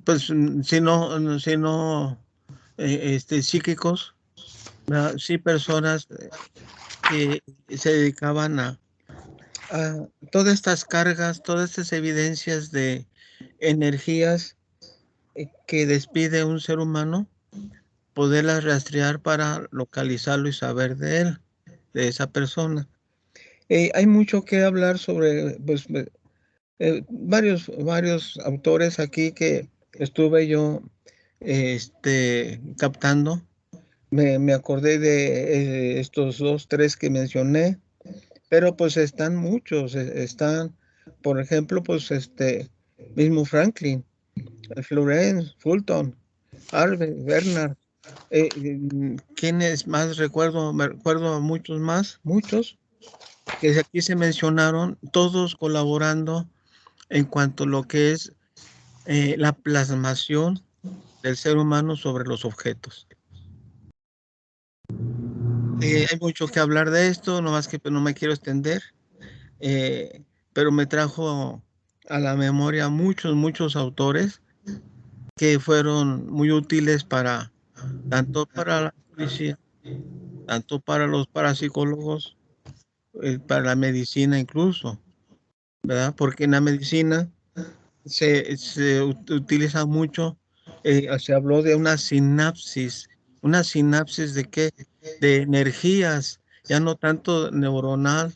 pues si no psíquicos, sí personas que se dedicaban a todas estas cargas, todas estas evidencias de energías que despide un ser humano, poderlas rastrear para localizarlo y saber de él, de esa persona. Hay mucho que hablar sobre pues, varios autores aquí que estuve yo captando me acordé de estos 2, 3 que mencioné, pero pues están muchos, están, por ejemplo, pues mismo Franklin, Florence, Fulton, Harvey, Bernard, ¿quiénes más recuerdo? Me recuerdo a muchos más, muchos, que aquí se mencionaron, todos colaborando en cuanto a lo que es la plasmación del ser humano sobre los objetos. Hay mucho que hablar de esto, no más que no me quiero extender, pero me trajo a la memoria muchos autores que fueron muy útiles tanto para la policía, tanto para los parapsicólogos, para la medicina incluso, ¿verdad? Porque en la medicina se utiliza mucho, se habló de una sinapsis de qué, de energías, ya no tanto neuronal,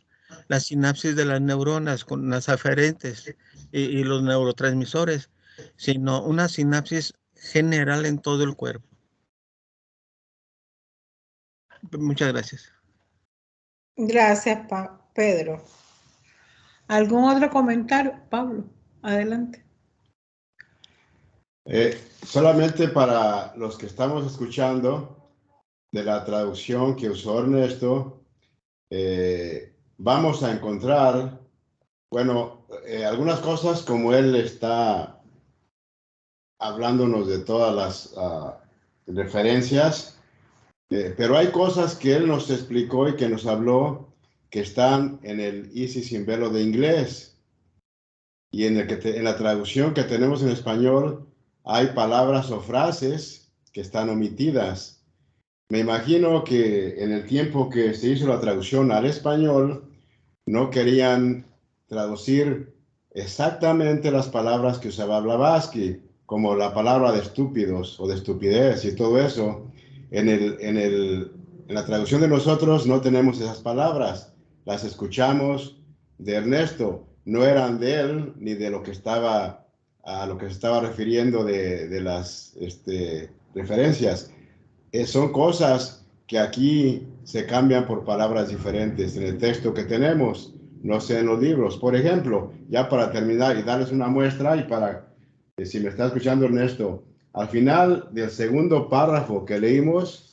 la sinapsis de las neuronas con las aferentes y los neurotransmisores, sino una sinapsis general en todo el cuerpo. Muchas gracias. Gracias, Pedro. ¿Algún otro comentario? Pablo, adelante. Solamente para los que estamos escuchando de la traducción que usó Ernesto, vamos a encontrar, bueno, algunas cosas como él está hablándonos de todas las referencias, pero hay cosas que él nos explicó y que nos habló que están en el Easy Sin Velo de inglés. Y en la traducción que tenemos en español hay palabras o frases que están omitidas. Me imagino que en el tiempo que se hizo la traducción al español, no querían traducir exactamente las palabras que usaba Blavatsky, como la palabra de estúpidos o de estupidez y todo eso. En la traducción de nosotros no tenemos esas palabras, las escuchamos de Ernesto, no eran de él ni de lo que estaba a lo que se estaba refiriendo de las referencias. Son cosas que aquí se cambian por palabras diferentes en el texto que tenemos, no sé en los libros. Por ejemplo, ya para terminar y darles una muestra y para, si me está escuchando Ernesto, al final del segundo párrafo que leímos,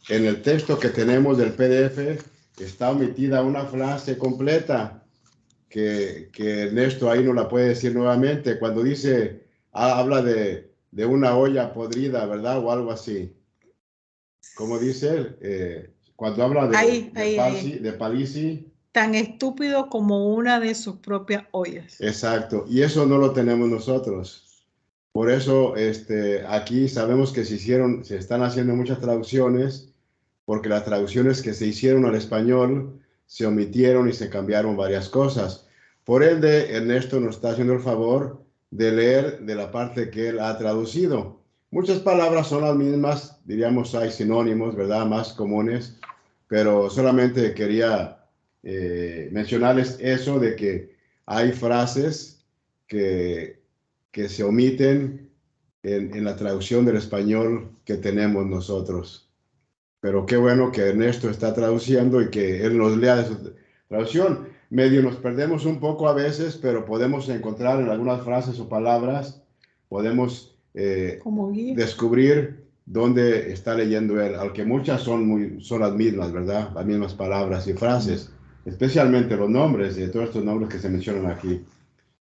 en el texto que tenemos del PDF, está omitida una frase completa que Ernesto ahí no la puede decir nuevamente, cuando dice, habla de una olla podrida, ¿verdad? O algo así. ¿Cómo dice él? Cuando habla de Palissy. Tan estúpido como una de sus propias ollas. Exacto, y eso no lo tenemos nosotros. Por eso aquí sabemos que se están haciendo muchas traducciones, porque las traducciones que se hicieron al español se omitieron y se cambiaron varias cosas. Por ende, Ernesto nos está haciendo el favor de leer de la parte que él ha traducido. Muchas palabras son las mismas, diríamos hay sinónimos, ¿verdad? Más comunes, pero solamente quería mencionarles eso de que hay frases que se omiten en la traducción del español que tenemos nosotros. Pero qué bueno que Ernesto está traduciendo y que él nos lea de su traducción. Medio nos perdemos un poco a veces, pero podemos encontrar en algunas frases o palabras, podemos descubrir dónde está leyendo él, aunque muchas son las mismas, ¿verdad? Las mismas palabras y frases, especialmente los nombres de todos estos nombres que se mencionan aquí.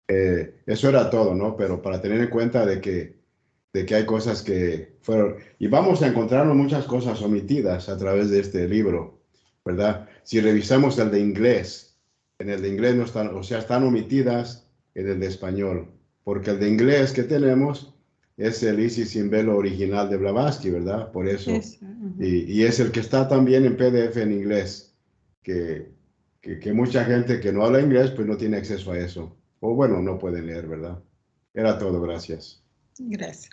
Eso era todo, ¿no? Pero para tener en cuenta de que hay cosas que fueron, y vamos a encontrarnos muchas cosas omitidas a través de este libro, ¿verdad? Si revisamos el de inglés, en el de inglés no están, o sea, están omitidas en el de español, porque el de inglés que tenemos es el Easy Sin Velo original de Blavatsky, ¿verdad? Por eso. Y es el que está también en PDF en inglés, que mucha gente que no habla inglés, pues no tiene acceso a eso. O bueno, no pueden leer, ¿verdad? Era todo, gracias. Gracias.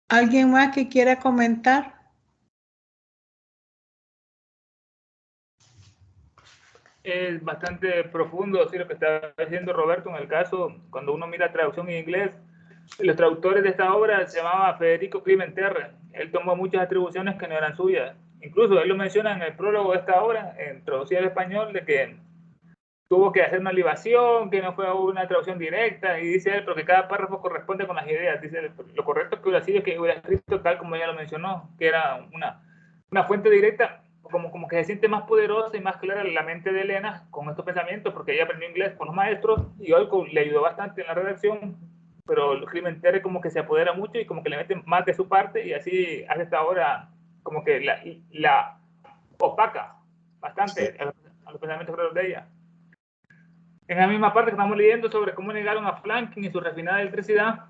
¿Alguien más que quiera comentar? Es bastante profundo, así lo que está diciendo Roberto en el caso, cuando uno mira traducción en inglés, Los traductores de esta obra se llamaba Federico Climenterre. Él tomó muchas atribuciones que no eran suyas. Incluso él lo menciona en el prólogo de esta obra, traducida al español, de que tuvo que hacer una libación, que no fue una traducción directa, y dice él, porque cada párrafo corresponde con las ideas. Dice él, lo correcto que hubiera sido es que hubiera escrito tal como ella lo mencionó, que era una fuente directa, como que se siente más poderosa y más clara la mente de Elena con estos pensamientos, porque ella aprendió inglés con los maestros, y Olco le ayudó bastante en la redacción, pero Climenterre como que se apodera mucho y como que le mete más de su parte, y así hace esta obra como que la opaca bastante a los pensamientos claros de ella. En la misma parte que estamos leyendo sobre cómo negaron a Franklin y su refinada electricidad,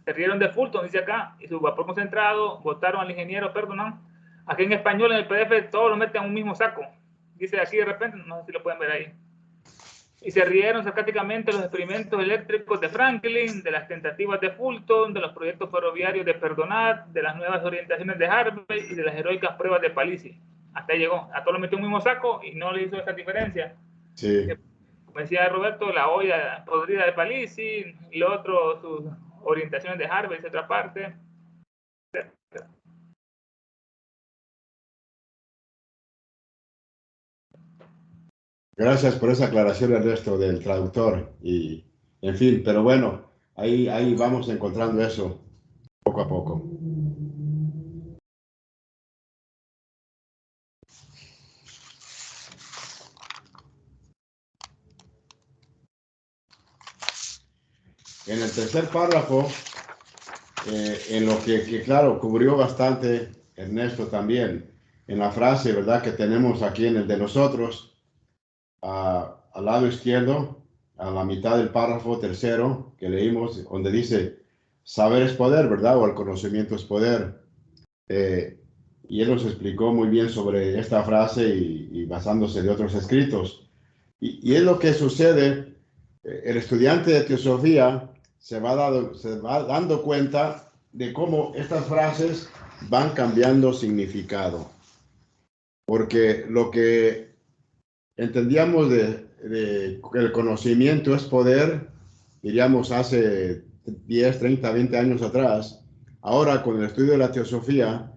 se rieron de Fulton, dice acá, y su vapor concentrado, votaron al ingeniero, perdonan. Aquí en español, en el PDF, todo lo meten en un mismo saco. Dice aquí de repente, no sé si lo pueden ver ahí. Y se rieron sarcásticamente de los experimentos eléctricos de Franklin, de las tentativas de Fulton, de los proyectos ferroviarios de Perdonat, de las nuevas orientaciones de Harvey y de las heroicas pruebas de Palissy. Hasta ahí llegó. A todo lo metió en un mismo saco y no le hizo esa diferencia. Sí. Como decía Roberto, la olla podrida de Palissy, y lo otro, sus orientaciones de Harvey, es otra parte. Gracias por esa aclaración, Ernesto, del traductor. Y, en fin, pero bueno, ahí vamos encontrando eso poco a poco. En el tercer párrafo, en lo que claro, cubrió bastante Ernesto también, en la frase, ¿verdad?, que tenemos aquí en el de nosotros, al lado izquierdo, a la mitad del párrafo tercero que leímos, donde dice, saber es poder, ¿verdad?, o el conocimiento es poder. Y él nos explicó muy bien sobre esta frase y basándose de otros escritos. Y es lo que sucede, el estudiante de teosofía se va dando cuenta de cómo estas frases van cambiando significado. Porque lo que entendíamos de que el conocimiento es poder, diríamos hace 10, 30, 20 años atrás, ahora con el estudio de la teosofía,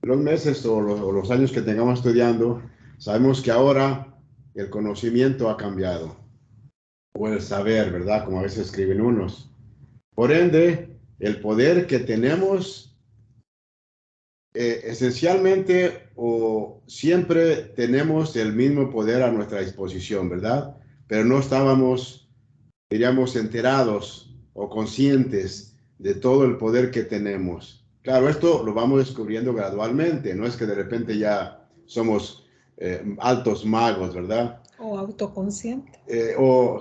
los meses o los años que tengamos estudiando, sabemos que ahora el conocimiento ha cambiado, o el saber, ¿verdad? Como a veces escriben unos. Por ende, el poder que tenemos, esencialmente o siempre tenemos el mismo poder a nuestra disposición, ¿verdad? Pero no estábamos, diríamos, enterados o conscientes de todo el poder que tenemos. Claro, esto lo vamos descubriendo gradualmente, no es que de repente ya somos altos magos, ¿verdad? O autoconsciente.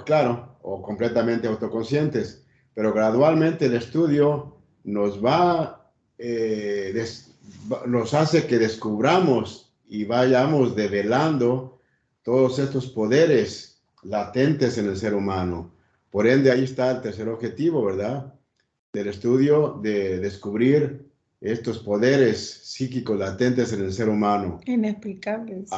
Claro, o completamente autoconscientes, pero gradualmente el estudio nos nos hace que descubramos y vayamos develando todos estos poderes latentes en el ser humano. Por ende, ahí está el tercer objetivo, ¿verdad?, del estudio, de descubrir estos poderes psíquicos latentes en el ser humano. Inexplicables.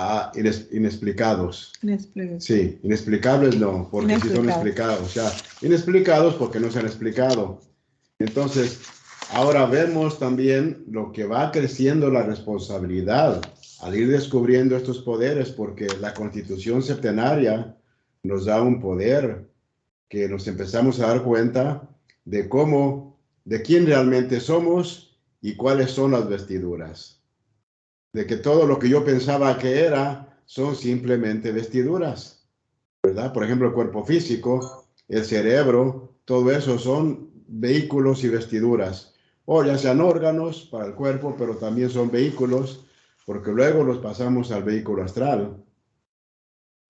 Inexplicados. Inexplicables. Sí, inexplicables no, porque sí son explicados. O sea, inexplicados porque no se han explicado. Entonces, ahora vemos también lo que va creciendo la responsabilidad al ir descubriendo estos poderes, porque la Constitución septenaria nos da un poder que nos empezamos a dar cuenta de quién realmente somos y cuáles son las vestiduras. De que todo lo que yo pensaba que era son simplemente vestiduras, ¿verdad? Por ejemplo, el cuerpo físico, el cerebro, todo eso son vehículos y vestiduras. O ya sean órganos para el cuerpo, pero también son vehículos, porque luego los pasamos al vehículo astral.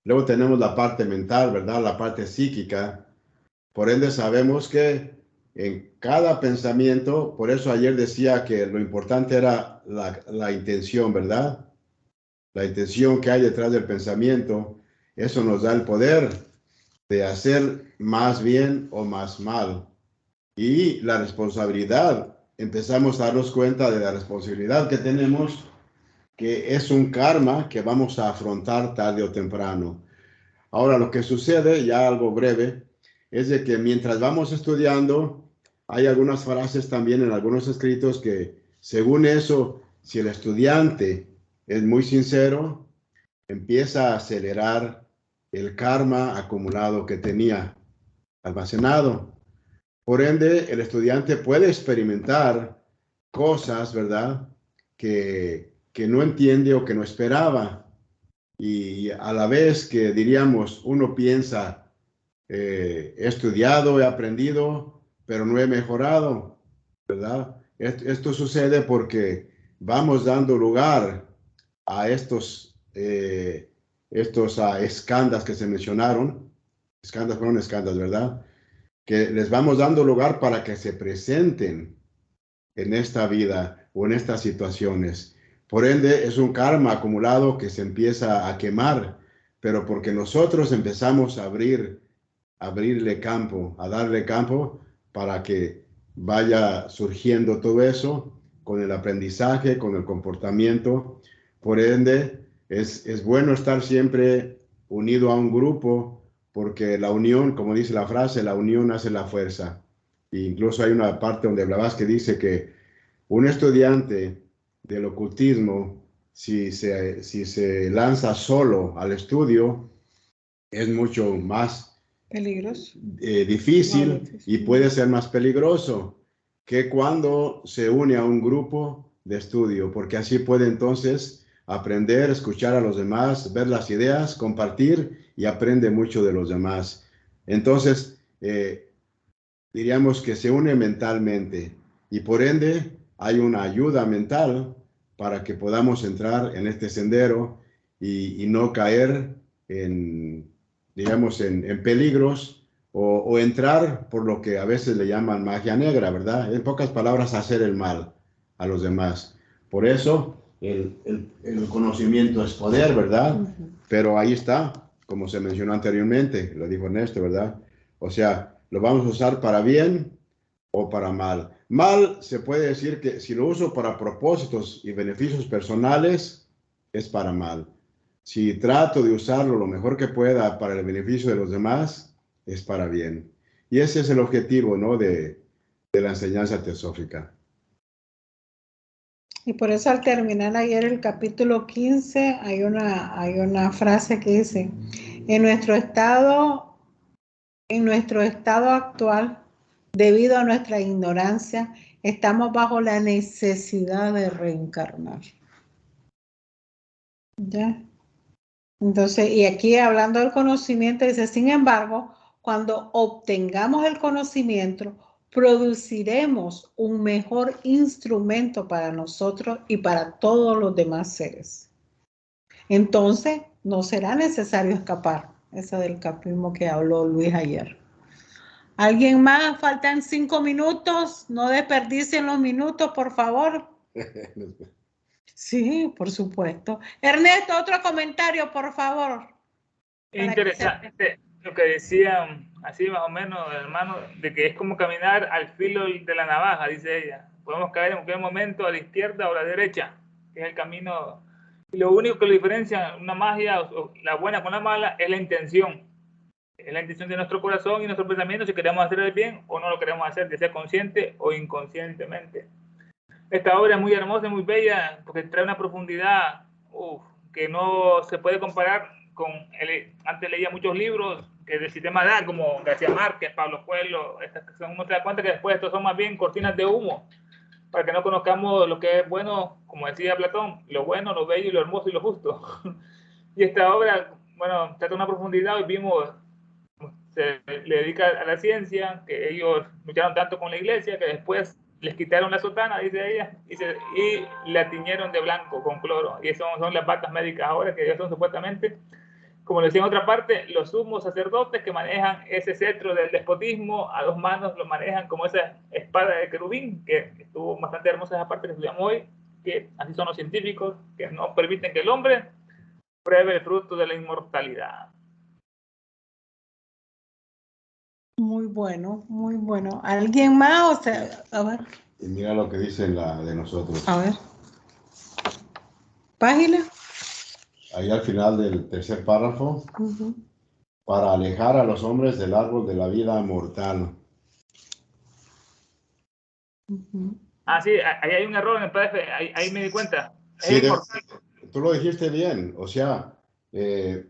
Luego tenemos la parte mental, ¿verdad? La parte psíquica. Por ende, sabemos que en cada pensamiento, por eso ayer decía que lo importante era la intención, ¿verdad? La intención que hay detrás del pensamiento, eso nos da el poder de hacer más bien o más mal. Y la responsabilidad, empezamos a darnos cuenta de la responsabilidad que tenemos, que es un karma que vamos a afrontar tarde o temprano. Ahora, lo que sucede, ya algo breve, es de que mientras vamos estudiando, hay algunas frases también en algunos escritos que, según eso, si el estudiante es muy sincero, empieza a acelerar el karma acumulado que tenía almacenado. Por ende, el estudiante puede experimentar cosas, ¿verdad?, que no entiende o que no esperaba. Y a la vez que, diríamos, uno piensa, he estudiado, he aprendido, pero no he mejorado, ¿verdad? Esto sucede porque vamos dando lugar a estos escandas que se mencionaron, escandas, ¿verdad? Que les vamos dando lugar para que se presenten en esta vida o en estas situaciones. Por ende, es un karma acumulado que se empieza a quemar, pero porque nosotros empezamos a abrirle campo, a darle campo para que vaya surgiendo todo eso con el aprendizaje, con el comportamiento. Por ende, es bueno estar siempre unido a un grupo, porque la unión, como dice la frase, la unión hace la fuerza. E incluso hay una parte donde Blavatsky dice que un estudiante del ocultismo, si se lanza solo al estudio, es mucho más Peligroso. difícil y puede ser más peligroso que cuando se une a un grupo de estudio, porque así puede entonces aprender, escuchar a los demás, ver las ideas, compartir y aprende mucho de los demás. Entonces, diríamos que se une mentalmente y por ende hay una ayuda mental para que podamos entrar en este sendero y no caer en, digamos, en peligros o entrar por lo que a veces le llaman magia negra, ¿verdad? En pocas palabras, hacer el mal a los demás. Por eso el conocimiento es poder, ¿verdad? Pero ahí está, como se mencionó anteriormente, lo dijo Ernesto, ¿verdad? O sea, lo vamos a usar para bien o para mal. Mal se puede decir que si lo uso para propósitos y beneficios personales, es para mal. Si trato de usarlo lo mejor que pueda para el beneficio de los demás, es para bien. Y ese es el objetivo, ¿no?, de la enseñanza teosófica. Y por eso al terminar ayer el capítulo 15 hay una frase que dice, en nuestro estado actual, debido a nuestra ignorancia, estamos bajo la necesidad de reencarnar. ¿Ya? Entonces, y aquí hablando del conocimiento, dice, sin embargo, cuando obtengamos el conocimiento, produciremos un mejor instrumento para nosotros y para todos los demás seres. Entonces, no será necesario escapar. Ese es el capítulo que habló Luis ayer. ¿Alguien más? Faltan 5 minutos. No desperdicien los minutos, por favor. Sí, por supuesto. Ernesto, otro comentario, por favor. Interesante lo que decían, así más o menos, hermano, de que es como caminar al filo de la navaja, dice ella. Podemos caer en cualquier momento a la izquierda o a la derecha, que es el camino. Y lo único que lo diferencia una magia, o la buena con la mala, es la intención. Es la intención de nuestro corazón y nuestro pensamiento, si queremos hacer el bien o no lo queremos hacer, ya sea consciente o inconscientemente. Esta obra es muy hermosa y muy bella, porque trae una profundidad que no se puede comparar con antes leía muchos libros que del sistema DA, como García Márquez, Pablo Coelho, estas que uno se da cuenta que después estos son más bien cortinas de humo, para que no conozcamos lo que es bueno, como decía Platón, lo bueno, lo bello, lo hermoso y lo justo. Y esta obra, bueno, trata una profundidad, y vimos, se le dedica a la ciencia, que ellos lucharon tanto con la iglesia, que después les quitaron la sotana, dice ella, y la tiñeron de blanco con cloro. Y eso son las batas médicas ahora, que ya son supuestamente, como decía en otra parte, los sumos sacerdotes que manejan ese cetro del despotismo, a 2 manos lo manejan como esa espada de querubín, que estuvo bastante hermosa esa parte que estudiamos hoy, que así son los científicos, que no permiten que el hombre pruebe el fruto de la inmortalidad. Muy bueno, muy bueno. ¿Alguien más? O sea, a ver. Y mira lo que dice la de nosotros. A ver. Página. Ahí al final del tercer párrafo, para alejar a los hombres del árbol de la vida mortal. Ah, sí, ahí hay un error en el PDF, ahí me di cuenta. Sí, tú lo dijiste bien, o sea,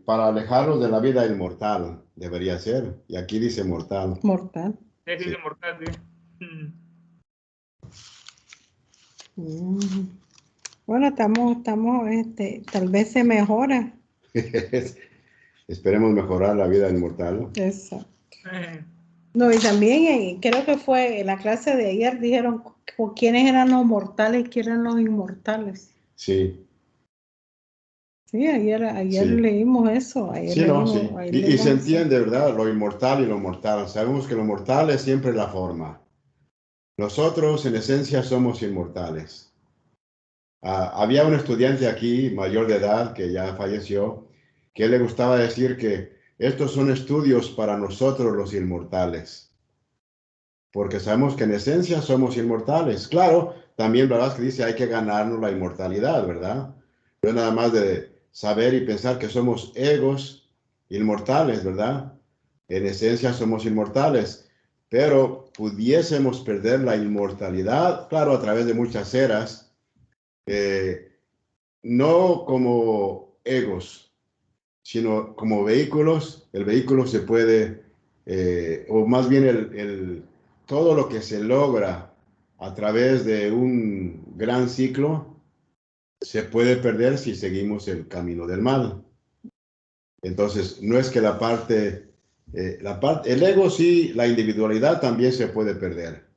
para alejarlos de la vida inmortal debería ser, y aquí dice mortal. Mortal. Sí, Sí. mortal, sí. Bueno, estamos, tal vez se mejora. Esperemos mejorar la vida inmortal. Exacto. No, y también creo que fue en la clase de ayer dijeron quiénes eran los mortales y quiénes eran los inmortales. Sí. Sí, ayer Sí. leímos eso. Sí, no, sí. Y se entiende, ¿verdad? Lo inmortal y lo mortal. Sabemos que lo mortal es siempre la forma. Nosotros, en esencia, somos inmortales. Había un estudiante aquí, mayor de edad, que ya falleció, que le gustaba decir que estos son estudios para nosotros los inmortales. Porque sabemos que en esencia somos inmortales. Claro, también verdad que dice hay que ganarnos la inmortalidad, ¿verdad? No es nada más de saber y pensar que somos egos inmortales, ¿verdad? En esencia somos inmortales, pero pudiésemos perder la inmortalidad, claro, a través de muchas eras, no como egos, sino como vehículos. El vehículo se puede, o más bien todo lo que se logra a través de un gran ciclo, se puede perder si seguimos el camino del mal. Entonces, no es que el ego sí, la individualidad también se puede perder.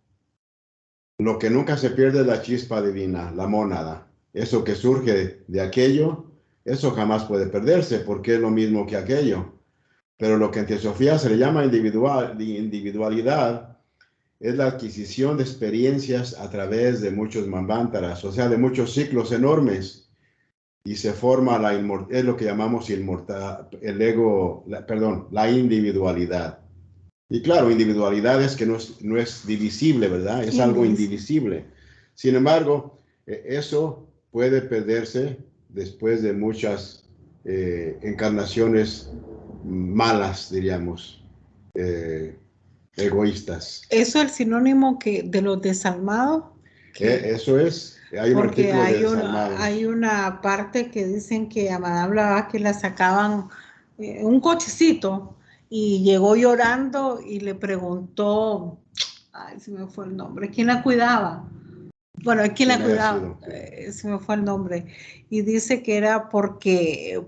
Lo que nunca se pierde es la chispa divina, la mónada. Eso que surge de aquello, eso jamás puede perderse porque es lo mismo que aquello. Pero lo que en teosofía se le llama individualidad es la adquisición de experiencias a través de muchos manvántaras, o sea, de muchos ciclos enormes. Y se forma es lo que llamamos el ego, la individualidad. Y claro, individualidad es que no es divisible, ¿verdad? Es algo indivisible. Sin embargo, eso puede perderse después de muchas encarnaciones malas, diríamos, egoístas. ¿Eso es el sinónimo de los desalmados? Eso es, hay un Porque artículo de desalmados. hay una parte que dicen que a Madame Blavatsky la sacaban un cochecito y llegó llorando y le preguntó, ay, se me fue el nombre, ¿quién la cuidaba? Bueno, ¿quién la cuidaba? Se me fue el nombre. Y dice que era porque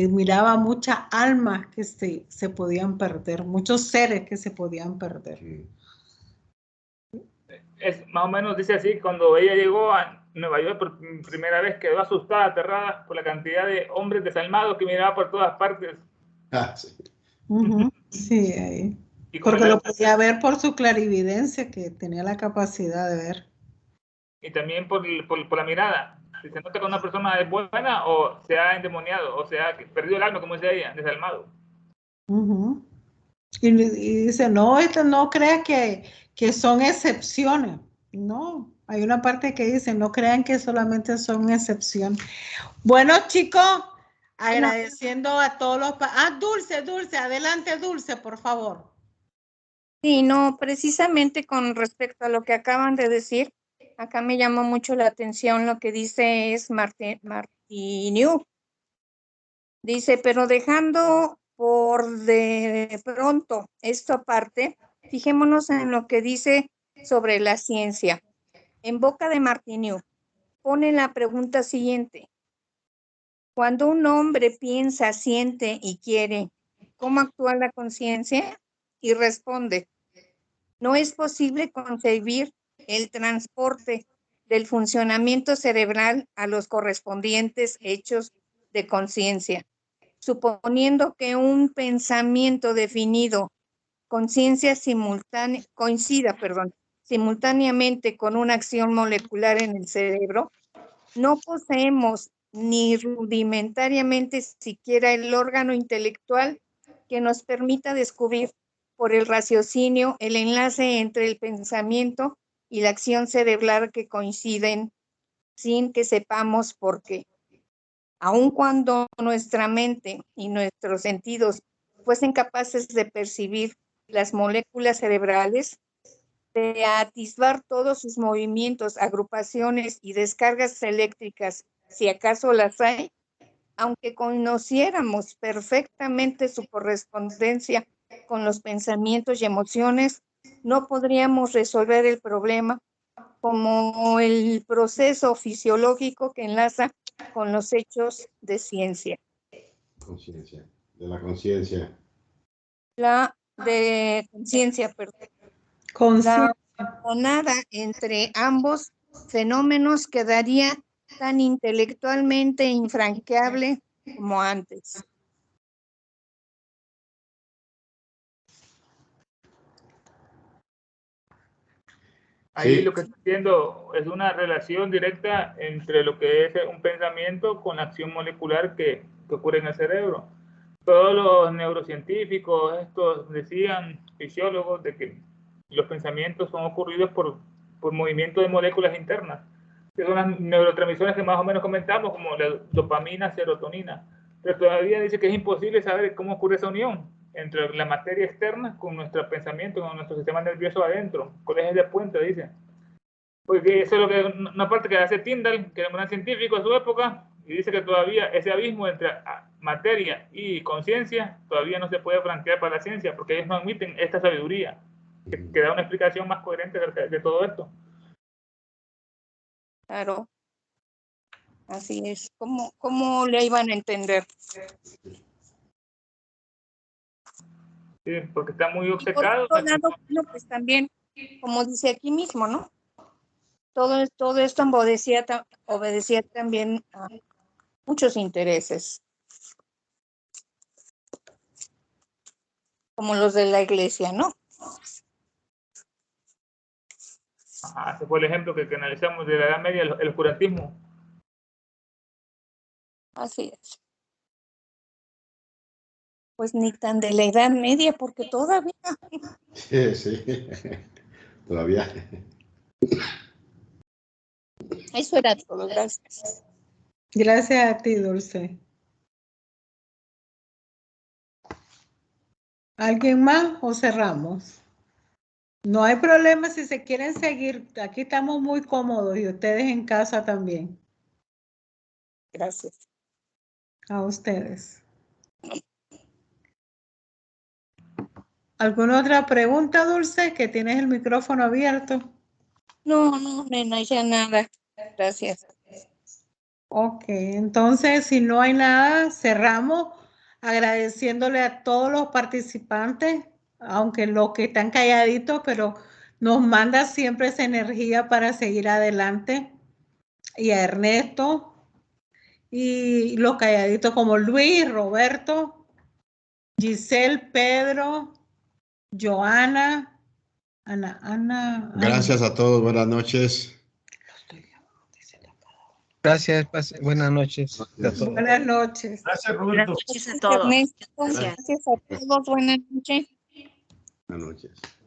miraba muchas almas que se podían perder, muchos seres que se podían perder. Sí. Es más o menos, dice así, cuando ella llegó a Nueva York por primera vez, quedó asustada, aterrada por la cantidad de hombres desalmados que miraba por todas partes. Sí. Sí, ahí. Y Porque lo podía ver por su clarividencia, que tenía la capacidad de ver. Y también por la mirada. Si se nota que una persona es buena o se ha endemoniado, o se ha perdido el alma, como decía ella, desalmado. Y dice, no, esto no creas que son excepciones. No, hay una parte que dice, no crean que solamente son excepciones. Bueno, chicos, agradeciendo a todos los... Dulce, adelante, Dulce, por favor. Sí, no, precisamente con respecto a lo que acaban de decir, acá me llamó mucho la atención lo que dice es Martiniu. Dice, pero dejando por de pronto esto aparte, fijémonos en lo que dice sobre la ciencia. En boca de Martiniu, pone la pregunta siguiente. Cuando un hombre piensa, siente y quiere, ¿cómo actúa la conciencia? Y responde, no es posible concebir el transporte del funcionamiento cerebral a los correspondientes hechos de conciencia, suponiendo que un pensamiento definido coincida simultáneamente con una acción molecular en el cerebro. No poseemos ni rudimentariamente siquiera el órgano intelectual que nos permita descubrir por el raciocinio el enlace entre el pensamiento y la acción cerebral que coinciden sin que sepamos por qué. Aun cuando nuestra mente y nuestros sentidos fuesen capaces de percibir las moléculas cerebrales, de atisbar todos sus movimientos, agrupaciones y descargas eléctricas, si acaso las hay, aunque conociéramos perfectamente su correspondencia con los pensamientos y emociones, no podríamos resolver el problema como el proceso fisiológico que enlaza con los hechos de ciencia. Conciencia, de la conciencia. La de conciencia, perdón. Conciencia. La nada entre ambos fenómenos quedaría tan intelectualmente infranqueable como antes. Ahí Sí. lo que estoy viendo es una relación directa entre lo que es un pensamiento con la acción molecular que ocurre en el cerebro. Todos los neurocientíficos, estos decían, fisiólogos, de que los pensamientos son ocurridos por movimiento de moléculas internas, que son las neurotransmisores que más o menos comentamos, como la dopamina, serotonina. Pero todavía dice que es imposible saber cómo ocurre esa unión entre la materia externa con nuestro pensamiento, con nuestro sistema nervioso adentro. Colegios de puente, dice. Porque eso es lo que, una parte que hace Tyndall, que era un gran científico de su época, y dice que todavía ese abismo entre materia y conciencia todavía no se puede plantear para la ciencia, porque ellos no admiten esta sabiduría, que da una explicación más coherente de todo esto. Claro. Así es. ¿Cómo le iban a entender? Sí, porque está muy Y obcecado. por otro lado, bueno, pues también, como dice aquí mismo, ¿no? Todo esto obedecía también a muchos intereses, como los de la iglesia, ¿no? Ajá, ese fue el ejemplo que analizamos de la Edad Media, el oscurantismo. Así es. Pues ni tan de la Edad Media, porque todavía. Sí, sí. Todavía. Eso era todo, gracias. Gracias a ti, Dulce. ¿Alguien más o cerramos? No hay problema si se quieren seguir. Aquí estamos muy cómodos y ustedes en casa también. Gracias. A ustedes. ¿Alguna otra pregunta, Dulce? Que tienes el micrófono abierto. No, nena, ya nada. Gracias. Ok, entonces si no hay nada, cerramos agradeciéndole a todos los participantes, aunque los que están calladitos, pero nos manda siempre esa energía para seguir adelante. Y a Ernesto, y los calladitos como Luis, Roberto, Giselle, Pedro, Joana, Ana. Gracias a todos, buenas noches. Gracias, buenas noches. Buenas noches. Gracias, Roberto. Gracias a todos. Gracias a todos. Buenas noches. Buenas noches.